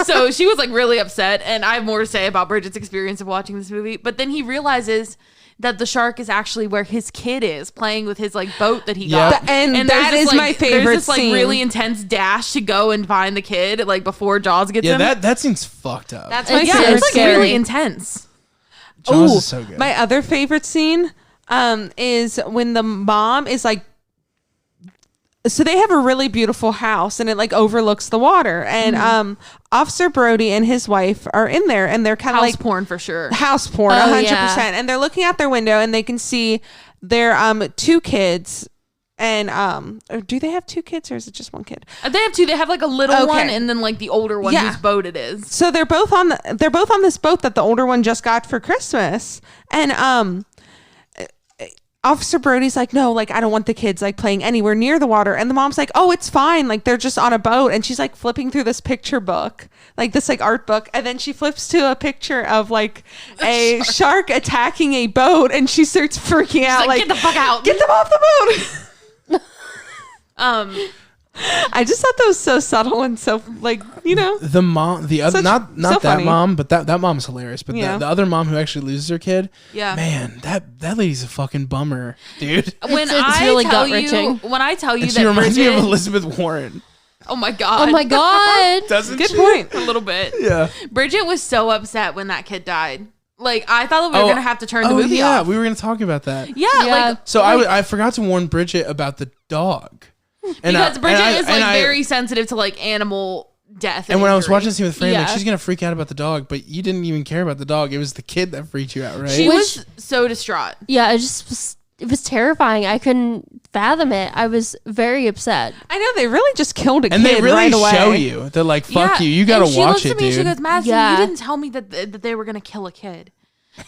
So she was like really upset. And I have more to say about Bridget's experience of watching this movie. But then he realizes that the shark is actually where his kid is playing with his like boat that he Yeah. got. And there's that this, is like, my favorite There's this like scene. really intense dash to go and find the kid like before Jaws gets Yeah, him. that seems fucked up. That's It's my so yeah, favorite it's like scary. really intense. Jaws Ooh, is so good. My other favorite scene is when the mom is like, so they have a really beautiful house and it like overlooks the water, and Officer Brody and his wife are in there and they're kind of House like porn for sure. house porn, Oh, 100%. yeah. And they're looking out their window and they can see their two kids. And or do they have two kids or is it just one kid? They have two. They have like a little Okay. one and then like the older one Yeah. whose boat it is. So they're both on this boat that the older one just got for Christmas. And Officer Brody's like, no, like I don't want the kids like playing anywhere near the water. And the mom's like, oh, it's fine. Like they're just on a boat. And she's like flipping through this picture book, like this like art book. And then she flips to a picture of like a shark attacking a boat. And she starts freaking out. Like, get the fuck out. Get them off the boat. Um, I just thought that was so subtle and so like, you know. The mom, the other, Such- not so that funny. mom, but that mom's hilarious. But Yeah. the other mom who actually loses her kid, Yeah. man, that lady's a fucking bummer, dude. when It's I really tell gut-wrenching. you, when I tell you And that she reminds me of Bridget- Elizabeth Warren, oh my god, Oh my god. doesn't Good she? point. a little bit. Yeah. Bridget was so upset when that kid died. Like I thought that we were gonna have to turn the movie yeah, off. we were gonna talk about that. Yeah, Yeah. like So I forgot to warn Bridget about the dog. And because Bridget is like I- very sensitive to like animal death. And when I was injury. watching the scene with Fran, like Yeah. she's gonna freak out about the dog, but you didn't even care about the dog. It was the kid that freaked you out, right? she Which- was so distraught. Yeah, it was terrifying. I couldn't fathom it. I was very upset. I know they really just killed a and kid they really right away. show you. They're like, "Fuck Yeah, you! You gotta and she watch looks it, at me and dude." She goes, Madison, Yeah. you didn't tell me that they were gonna kill a kid.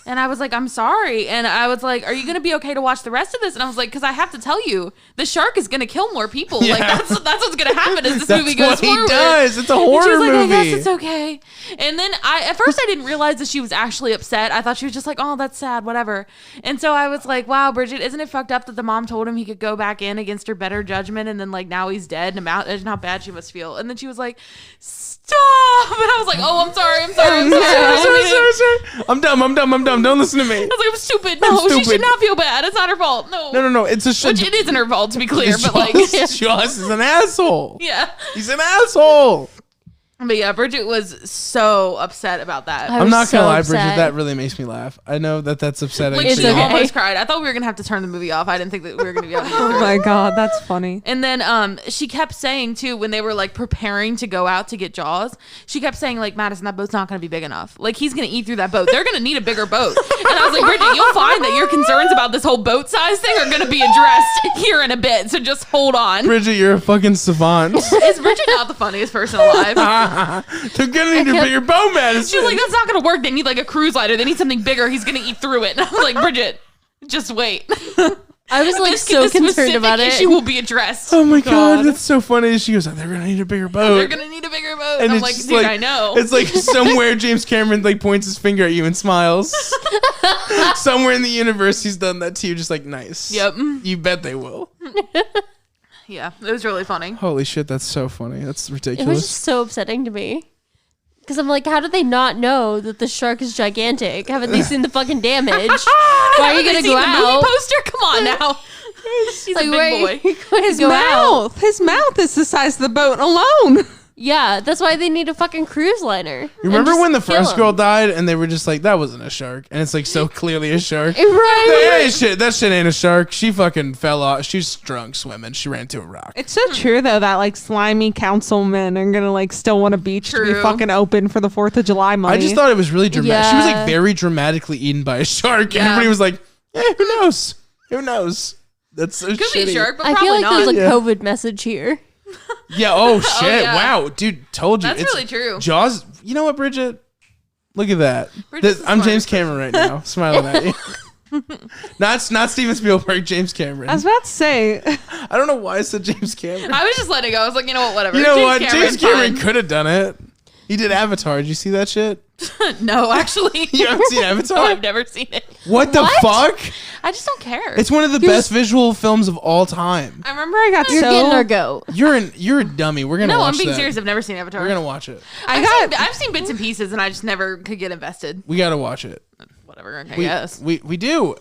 And I was like, I'm sorry. And I was like, are you going to be okay to watch the rest of this? And I was like, because I have to tell you, the shark is going to kill more people. Yeah. Like, that's what's going to happen as this That's movie goes what he forward. does. It's a And horror she was like, movie. I guess it's okay. And then at first I didn't realize that she was actually upset. I thought she was just like, oh, that's sad, whatever. And so I was like, wow, Bridget, isn't it fucked up that the mom told him he could go back in against her better judgment, and then like now he's dead, and imagine how bad she must feel. And then she was like, stop. And I was like, oh, I'm sorry. Sorry. I'm dumb. Don't listen to me. I was like, I'm stupid. I'm No, she stupid. should not feel bad. It's not her fault. No. No. It's a Which it isn't her fault, to be clear, but like, Jaws is an asshole. yeah. He's an asshole. But yeah, Bridget was so upset about that. I I'm was not gonna so lie, upset. Bridget. That really makes me laugh. I know that's upsetting. Like, It's she okay. almost cried. I thought we were going to have to turn the movie off. I didn't think that we were going to be able to get through Oh it. my god, that's funny. And then she kept saying too, when they were like preparing to go out to get Jaws, she kept saying like, Madison, that boat's not going to be big enough. Like he's going to eat through that boat. They're going to need a bigger boat. And I was like, Bridget, you'll find that your concerns about this whole boat size thing are going to be addressed here in a bit. So just hold on. Bridget, you're a fucking savant. Is Bridget not the funniest person alive? They're gonna need a kept- bigger bow, Madison. She was like, that's not going to work. They need like a cruise liner. They need something bigger. He's going to eat through it. And I was like, Bridget, just wait. I was like This so concerned specific about it. issue will be addressed. Oh my god, that's so funny. She goes, they're gonna need a bigger boat. They're going to need a bigger boat. And I'm it's like, just dude, I know. It's like somewhere James Cameron like points his finger at you and smiles. Somewhere in the universe, he's done that to you. Just like nice. Yep. You bet they will. Yeah, it was really funny. Holy shit, that's so funny. That's It was ridiculous. just so upsetting to me. Because I'm like, how did they not know that the shark is gigantic? Haven't they seen the fucking damage? Why are you going to go The movie out? poster? Come on now. He's Like, a where big are you boy. going to go out? His mouth is the size of the boat alone. Yeah, that's why they need a fucking cruise liner. You remember when the first girl died? died and they were just like, that wasn't a shark, and it's like so clearly a shark. Right. That shit ain't a shark. She fucking fell off. She's drunk swimming. She ran into a rock. It's so true though that like slimy councilmen are gonna like still want a beach to be True. fucking open for the 4th of July money. I just thought it was really dramatic. She was like Yeah. very dramatically eaten by a shark, and Yeah. everybody was like, Who knows? Who knows? That's so Could shitty. be a shark, but I probably feel like not. there's a Yeah. COVID message here. Yeah. Oh shit! yeah. Wow, dude, told you. That's It's really true. Jaws. You know what, Bridget? Look at that. Bridget's the I'm James smartest Cameron right now, smiling at you. Not Steven Spielberg, James Cameron. I was about to say, I don't know why I said James Cameron. I was just letting go. I was like, you know what, whatever. You know what? James Cameron fine. could have done it. He did Avatar. Did you see that shit? No, actually. You haven't seen Avatar? No, I've never seen it. What the fuck? I just don't care. It's one of the best visual films of all time. I remember I got You're getting our goat. You're a dummy. We're gonna no, watch I'm being that. serious. I've never seen Avatar. We're gonna watch it. I've seen bits and pieces, and I just never could get invested. We gotta watch it. Whatever, I guess. We do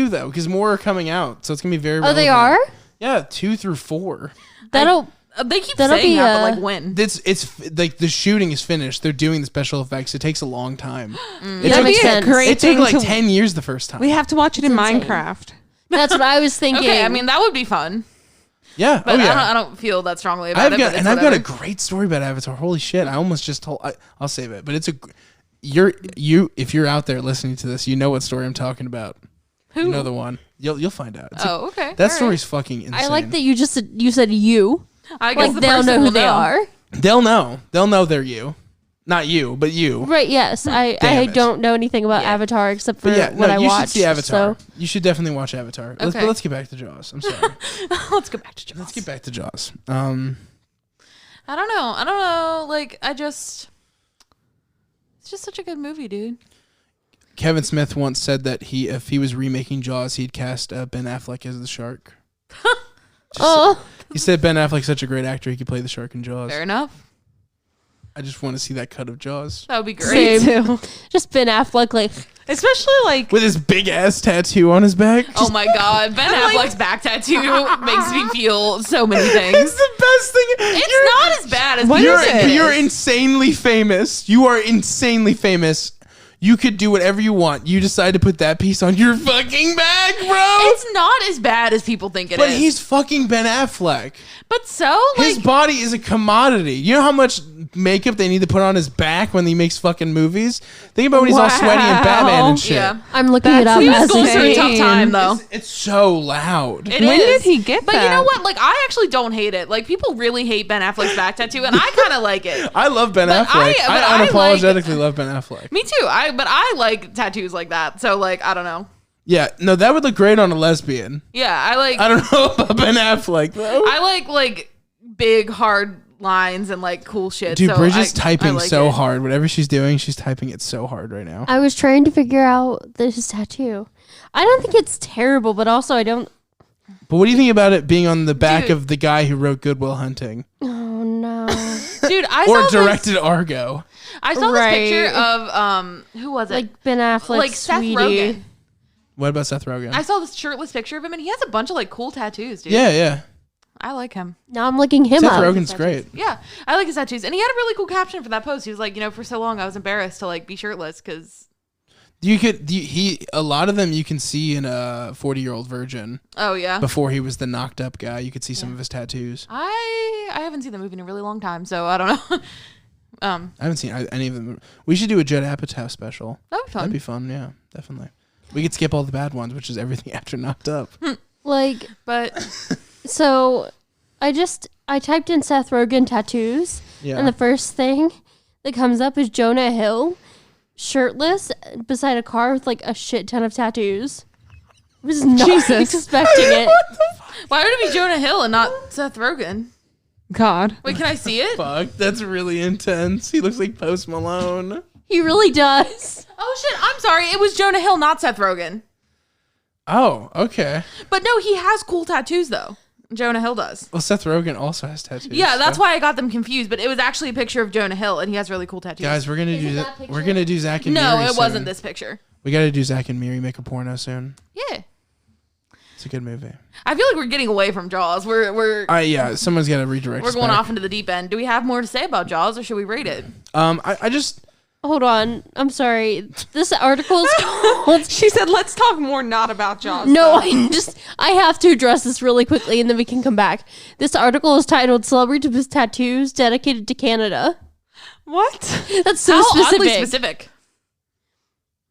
though, because more are coming out, so it's gonna be very. Oh, they relevant. are? Yeah, 2 through 4. That'll They keep That'll saying be, that, but like when? It's like the shooting is finished. They're doing the special effects. It takes a long time. It That took, makes sense. it took like to, 10 years the first time. We have to watch it in insane. Minecraft. That's what I was thinking. Okay, I mean that would be fun, Yeah. but Oh yeah. I don't feel that strongly about I've got it. and I've got a great story about Avatar. Holy shit! I almost just told. I'll save it, but it's a. If you're out there listening to this, you know what story I'm talking about. Who? You know the one. You'll find out. It's Oh, okay. that All story's fucking insane. I like that you just said you. I guess Like the they'll person know who will they are. They'll know. They'll know they're you, not you, but you. Right, yes. I Damn it. don't know anything about Avatar except for But yeah, what no, I you watched. should see Avatar. So You should definitely watch Avatar. But Okay. let's get back to Jaws. I'm sorry. Let's go back to Jaws. Let's get back to Jaws. I don't know. Like it's just such a good movie, dude. Kevin Smith once said that if he was remaking Jaws, he'd cast Ben Affleck as the shark. He said Ben Affleck's such a great actor, he could play the shark in Jaws. Fair enough. I just want to see that cut of Jaws. That would be great. Same. Too. Just Ben Affleck, like Especially like With his big ass tattoo on his back. Oh my god, Ben Affleck's back tattoo makes me feel so many things. It's the best thing. It's not as bad as What people is think it? You're insanely famous. You are insanely famous. You could do whatever you want. You decide to put that piece on your fucking back, bro. It's not as bad as people think it is. But he's fucking Ben Affleck. But so like His body is a commodity. You know how much makeup they need to put on his back when he makes fucking movies? Think about when he's all sweaty and Batman and shit. yeah. I'm looking it up He was as we going through a speak. tough time though. It's so loud. It when is. did he get But that? you know what? Like I actually don't hate it. Like people really hate Ben Affleck's back tattoo, and I kind of like it. I love Ben But Affleck. but I I unapologetically love Ben Affleck. Me too. But I like tattoos like that. So like I don't know. Yeah, no, that would look great on a lesbian. Yeah, I don't know about Ben Affleck though. like big hard lines and like cool shit. Dude, so Bridget's I typing like so it. hard. Whatever she's doing, she's typing it so hard right now. I was trying to figure out his tattoo. I don't think it's terrible, but also I don't. But what do you think about it being on the back Dude. of the guy who wrote Good Will Hunting Oh no. Dude, I or saw directed Argo? I saw Right. this picture of who was it? Like Ben Affleck, Like Seth sweetie. Rogen. What about Seth Rogen? I saw this shirtless picture of him, and he has a bunch of like cool tattoos, dude. yeah. I like him. Now I'm looking him Seth up. Rogen's great. Yeah, I like his tattoos, and he had a really cool caption for that post. He was like, for so long I was embarrassed to like be shirtless because. A lot of them you can see in a 40-year-old virgin. Oh yeah. Before he was the knocked up guy, you could see some of his tattoos. I haven't seen the movie in a really long time, so I don't know. I haven't seen any of them. We should do a Judd Apatow special. That'd be fun. That'd be fun. Yeah, definitely. We could skip all the bad ones, which is everything after knocked up. Like, But so I typed in Seth Rogen tattoos, Yeah. and the first thing that comes up is Jonah Hill, shirtless, beside a car with like a shit ton of tattoos. I was not expecting it. why would it be Jonah Hill and not Seth Rogen? God. Wait, can I see it? Fuck, that's really intense. He looks like Post Malone. He really does. Oh shit! I'm sorry. It was Jonah Hill, not Seth Rogen. Oh, okay. But no, he has cool tattoos though. Jonah Hill does. Well, Seth Rogen also has tattoos. Yeah, that's so. why I got them confused. But it was actually a picture of Jonah Hill, and he has really cool tattoos. Guys, we're gonna Is do it that. that picture? We're gonna do Zach and no, Miri it wasn't soon. this picture. We gotta do Zach and Miri make a porno soon. Yeah, It's a good movie. I feel like we're getting away from Jaws. We're Yeah, someone's gotta redirect. we're us going back. off into the deep end. Do we have more to say about Jaws, or should we rate it? I just Hold on. I'm sorry. This article is called. She said, "Let's talk more not about Jaws." No, I have to address this really quickly and then we can come back. This article is titled Celebrity with Tattoos Dedicated to Canada. What? That's so How oddly specific. specific.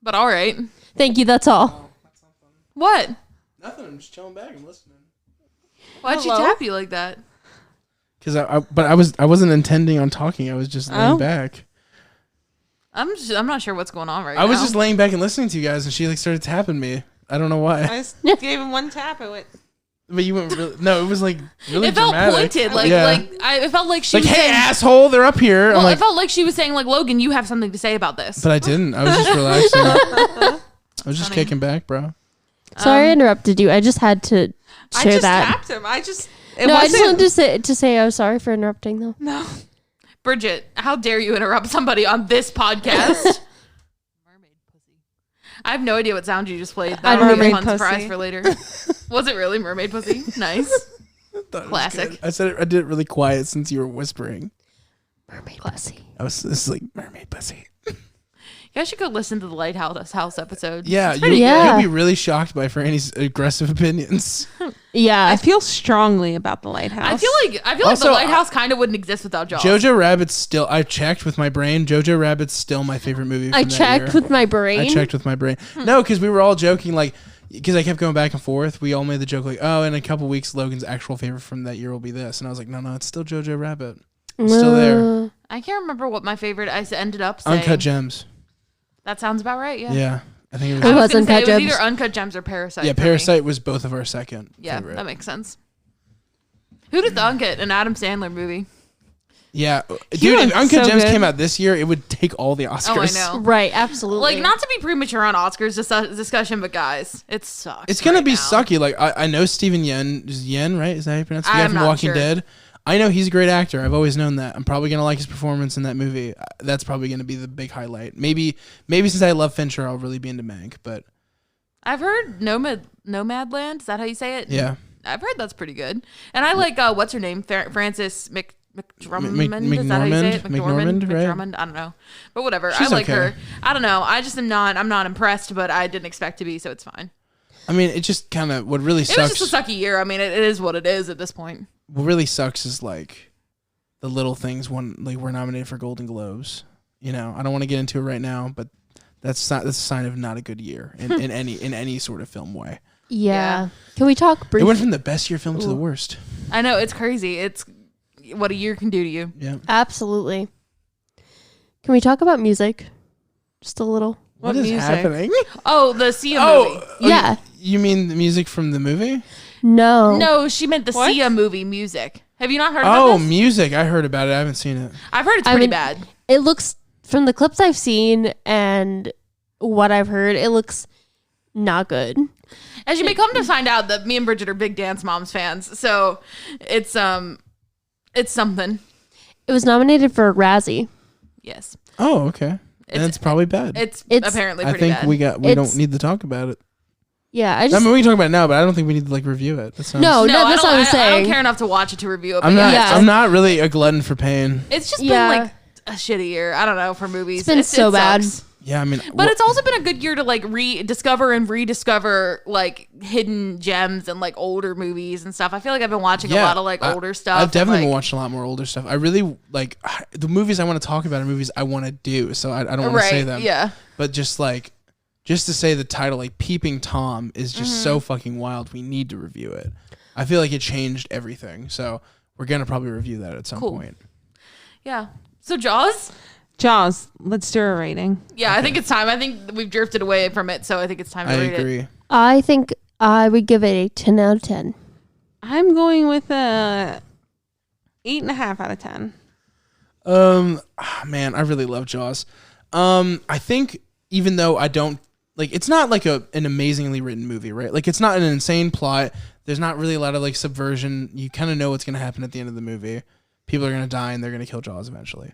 But all right. Thank you, that's all. What? Nothing. I'm just chilling back and listening. Why'd she Hello? tap you like that? Because I wasn't intending on talking. I was just laying back. I'm not sure what's going on right now. I was just laying back and listening to you guys, and she like started tapping me. I don't know why. I just gave him one tap. It went. But you went really. No, it was like really. It felt dramatic. pointed, Yeah. it felt like she Like, was hey, saying, asshole, they're up here. Well, I'm like, it felt like she was saying, like, Logan, you have something to say about this. but I didn't. I was just relaxing. I was just kicking back, bro. Sorry I interrupted you. I just had to I share just that. tapped him. I just wanted to say I was sorry for interrupting though. No. Bridget, how dare you interrupt somebody on this podcast? Mermaid pussy. I have no idea what sound you just played. That'll be a Mermaid fun surprise pussy. for later. Was it really mermaid pussy? Nice. Thought it was Classic. good. I said it, I did it really quiet since you were whispering. Mermaid pussy. This is like mermaid pussy. You guys should go listen to the Lighthouse episode. Yeah, pretty good. you'll be really shocked by Franny's aggressive opinions. Yeah. I feel strongly about the lighthouse. I feel like Also, the Lighthouse kind of wouldn't exist without Jaws. Jojo Rabbit's still. I checked with my brain. Jojo Rabbit's still my favorite movie. From I that checked year. with my brain. I checked with my brain. No, because we were all joking, like, because I kept going back and forth. We all made the joke, like, oh, in a couple weeks, Logan's actual favorite from that year will be this, and I was like, no, it's still Jojo Rabbit. It's still there. I can't remember what my favorite ended up saying. Uncut Gems. That sounds about right. Yeah. Yeah, I think it It was. was gonna say Uncut it was Gems. either Uncut Gems or Parasite. Yeah, for me. Parasite was both of our second. Yeah, favorite. that makes sense. Who'd have thunk it? An Adam Sandler movie. Yeah, dude, if looks Uncut so Gems good. came out this year, it would take all the Oh, I Oscars. know. Right, absolutely. Like, not to be premature on Oscars discussion, but guys, it sucks. It's gonna right be now. sucky. Like I know Steven Yeun, is Yen, right? Is that how you pronounce it? The guy I'm from not Walking sure. Dead. I know he's a great actor. I've always known that. I'm probably gonna like his performance in that movie. That's probably gonna be the big highlight. Maybe since I love Fincher, I'll really be into Mank. But I've heard Nomadland. Is that how you say it? yeah, I've heard that's pretty good. And I like what's her name, Frances McDormand. Is that how you say it? McDormand, right? McDormand. I don't know, but whatever. She's I like okay. her. I don't know. I'm not impressed, but I didn't expect to be, so it's fine. I mean, it just kind of what really It was sucks. just a sucky year. I mean, it is what it is at this point. What really sucks is like the little things when like we're nominated for Golden Globes. You know, I don't want to get into it right now, but that's a sign of not a good year in any sort of film way. yeah. Can we talk It briefly? went from the best year film to the worst. I know, it's crazy. It's what a year can do to you. Yeah. Absolutely. Can we talk about music? Just a little. What is music? happening? Oh, the Sia movie. Yeah. You mean the music from the movie? No. No, she meant the What? Sia movie music. Have you not heard about Oh, this? music. I heard about it. I haven't seen it. I've heard it's I pretty mean- bad. It looks, from the clips I've seen and what I've heard, it looks not good. As you may come to find out that me and Bridget are big Dance Moms fans, so it's something. It was nominated for a Razzie. Yes, Oh, okay. And it's probably bad. it's It's- apparently I pretty think bad. we It's- don't need to talk about it. Yeah, I I just mean, we can talk about it now, but I don't think we need to like review it. That sounds, No, that's what I'm I saying. don't care enough to watch it to review it. But I'm not. Yeah. I'm not really a glutton for pain. It's just Yeah. been like a shitty year. I don't know for movies. It's been so bad. sucks. Yeah, I mean, But it's also been a good year to like rediscover like hidden gems and like older movies and stuff. I feel like I've been watching a lot of like older stuff. I've definitely and, been like, watching a lot more older stuff. I really like the movies I want to talk about are movies I want to do. So I don't want to say them. Yeah. But just to say the title, like Peeping Tom, is just so fucking wild. We need to review it. I feel like it changed everything. So we're gonna probably review that at some Cool. point. Yeah. So Jaws. Jaws. Let's do a rating. Yeah, I think it's time. I think we've drifted away from it, so I think it's time to I rate it. agree. I think I would give it a 10 out of 10. I'm going with a 8.5 out of 10. Man, I really love Jaws. I think even though I don't like, it's not like an amazingly written movie, right? Like, it's not an insane plot. There's not really a lot of like subversion. You kind of know what's gonna happen at the end of the movie. People are gonna die and they're gonna kill Jaws eventually.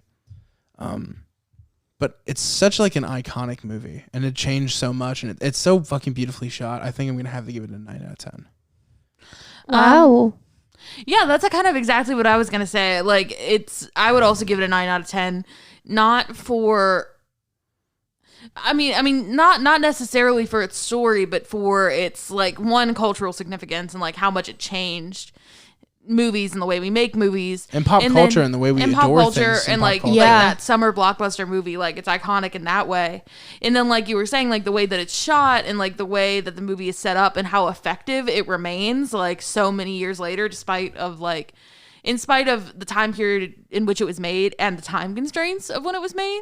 But it's such like an iconic movie, and it changed so much, and it's so fucking beautifully shot. I think I'm gonna have to give it a 9 out of 10. Wow. Yeah, that's kind of exactly what I was gonna say. Like, I would also give it a 9 out of 10. Not for, I mean, not necessarily for its story, but for its like one cultural significance and like how much it changed. movies and the way we make movies and pop culture and the way we and adore pop culture things and pop like culture. that summer blockbuster movie, like it's iconic in that way. And then like you were saying, like the way that it's shot and like the way that the movie is set up and how effective it remains like so many years later, in spite of the time period in which it was made and the time constraints of when it was made.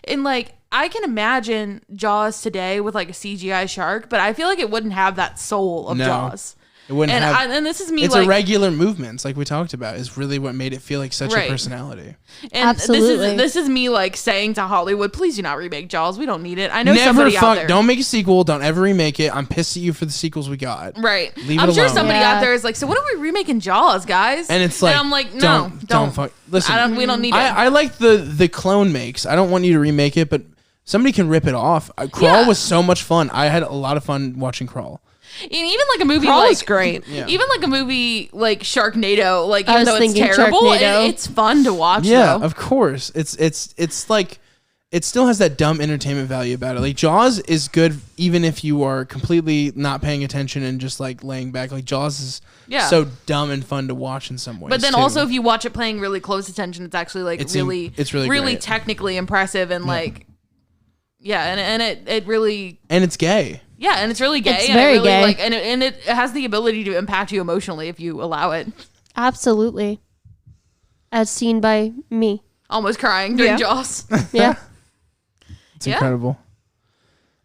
And like I can imagine Jaws today with like a CGI shark, but I feel like it wouldn't have that soul of Jaws. It wouldn't have. And this is me. It's like, irregular movements, like we talked about, is really what made it feel like such a personality. And Absolutely. This is me like saying to Hollywood, please do not remake Jaws. We don't need it. I know Never somebody out there. Don't make a sequel. Don't ever remake it. I'm pissed at you for the sequels we got. Right. Leave I'm it sure alone. somebody Yeah. out there is like, so when are we remaking Jaws, guys? And it's like, I'm like, no, don't fuck. Listen, we don't need it. I like the clone makes. I don't want you to remake it, but somebody can rip it off. Crawl was so much fun. I had a lot of fun watching Crawl. And even like a movie Crawl like is great. Yeah. Even like a movie like Sharknado, like I even was though it's thinking terrible, Sharknado. it's fun to watch. Yeah, though. of course. It's like it still has that dumb entertainment value about it. Like Jaws is good even if you are completely not paying attention and just like laying back. Like Jaws is so dumb and fun to watch in some ways. But then too. also if you watch it paying really close attention, it's actually like it's really great. technically impressive and like and it really and it's gay. yeah, and it's really gay. It's and very it really, gay. Like, and it has the ability to impact you emotionally if you allow it. Absolutely. As seen by me. Almost crying during Yeah. Jaws. Yeah. It's Yeah. incredible.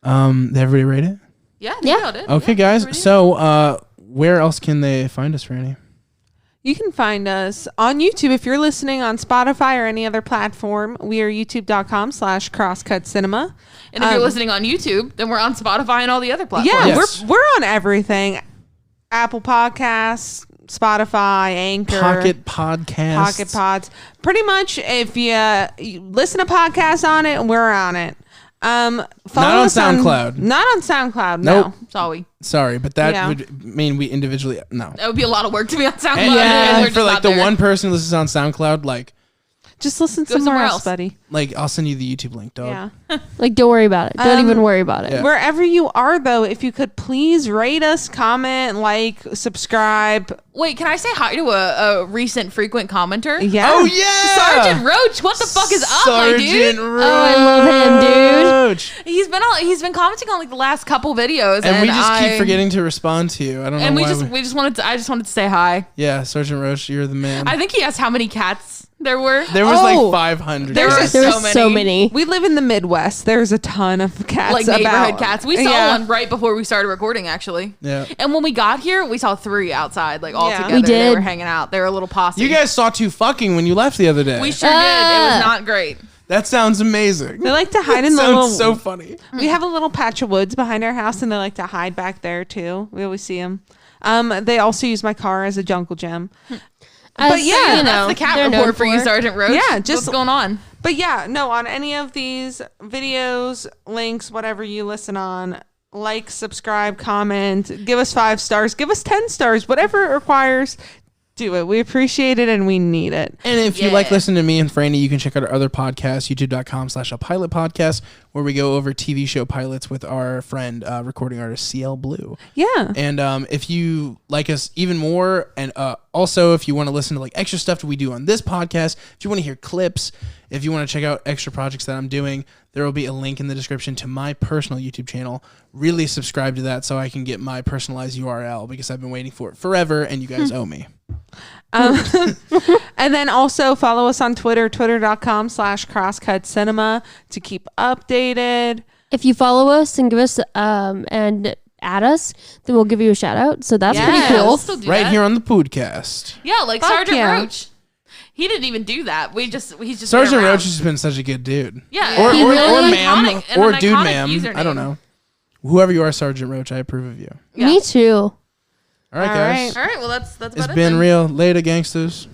Did everybody rate it? Yeah, Yeah. we all did. Okay, Yeah, guys. everybody did. So where else can they find us, Franny? You can find us on YouTube. If you're listening on Spotify or any other platform, we are youtube.com/crosscutcinema. And if you're listening on YouTube, then we're on Spotify and all the other platforms. Yeah, Yes. we're on everything. Apple Podcasts, Spotify, Anchor, Pocket Podcast. Pocket Pods. Pretty much, if you listen to podcasts on it, we're on it. Follow Not on us SoundCloud. Not on SoundCloud. Nope. No. Sorry. Sorry, but that Yeah. would mean we individually no. That would be a lot of work to be on SoundCloud. And, and we're for just like not the there. one person who listens on SoundCloud, Just listen Go somewhere somewhere else, else. buddy. like I'll send you the YouTube link, dog. Yeah. Like, don't worry about it. Don't even worry about it. Yeah. Wherever you are, though, if you could please rate us, comment, like, subscribe. Wait, can I say hi to a recent frequent commenter? Yeah. Oh yeah, Sergeant Roach, what the fuck is up, my dude? Sergeant Roach. Oh, I love him, dude. He's been commenting on like the last couple videos, And we just keep forgetting to respond to you. I don't know And why. we just wanted to. I just wanted to say hi. Yeah, Sergeant Roach, you're the man. I think he asked how many cats there were. There was Oh, like 500. there There were was so many. We live in the Midwest. There's a ton of cats. like neighborhood about. cats. We saw one right before we started recording, actually. Yeah. And when we got here, we saw 3 outside, like all Yeah. together. We They did. were hanging out. They were a little posse. You guys saw 2 fucking when you left the other day. we sure did. It was not great. That sounds amazing. They like to hide in the Sounds little. so funny. We have a little patch of woods behind our house, and they like to hide back there too. We always see them. They also use my car as a jungle gym. But yeah, you know, That's the cat they're known report for you, for. Sergeant Roach. Yeah, just- what's going on? But yeah, no, on any of these videos, links, whatever you listen on, like, subscribe, comment, give us 5 stars, give us 10 stars, whatever it requires. Do it. We appreciate it and we need it. And if you like Yeah. listening to me and Franny, you can check out our other podcast, youtube.com/apilotpodcast, where we go over TV show pilots with our friend, recording artist CL Blue. Yeah. And if you like us even more, and also if you want to listen to like extra stuff that we do on this podcast, if you want to hear clips, if you want to check out extra projects that I'm doing, there will be a link in the description to my personal YouTube channel. Really subscribe to that so I can get my personalized URL, because I've been waiting for it forever and you guys owe me. And then also follow us on Twitter, twitter.com/crosscutcinema to keep updated. If you follow us and give us and add us, then we'll give you a shout out. So that's Yeah. pretty We'll cool. still do Right that. here on the podcast. Yeah, like Fuck Sergeant yeah. Roach. He didn't even do that. He's just Sergeant been around. Roach has been such a good dude. Yeah, Or, he or, really or is ma'am, iconic, and or an dude iconic ma'am. username. I don't know. Whoever you are, Sergeant Roach, I approve of you. Yeah. Me too. All right, All guys. right. All right, well that's It's about it been then. real. Later, gangsters.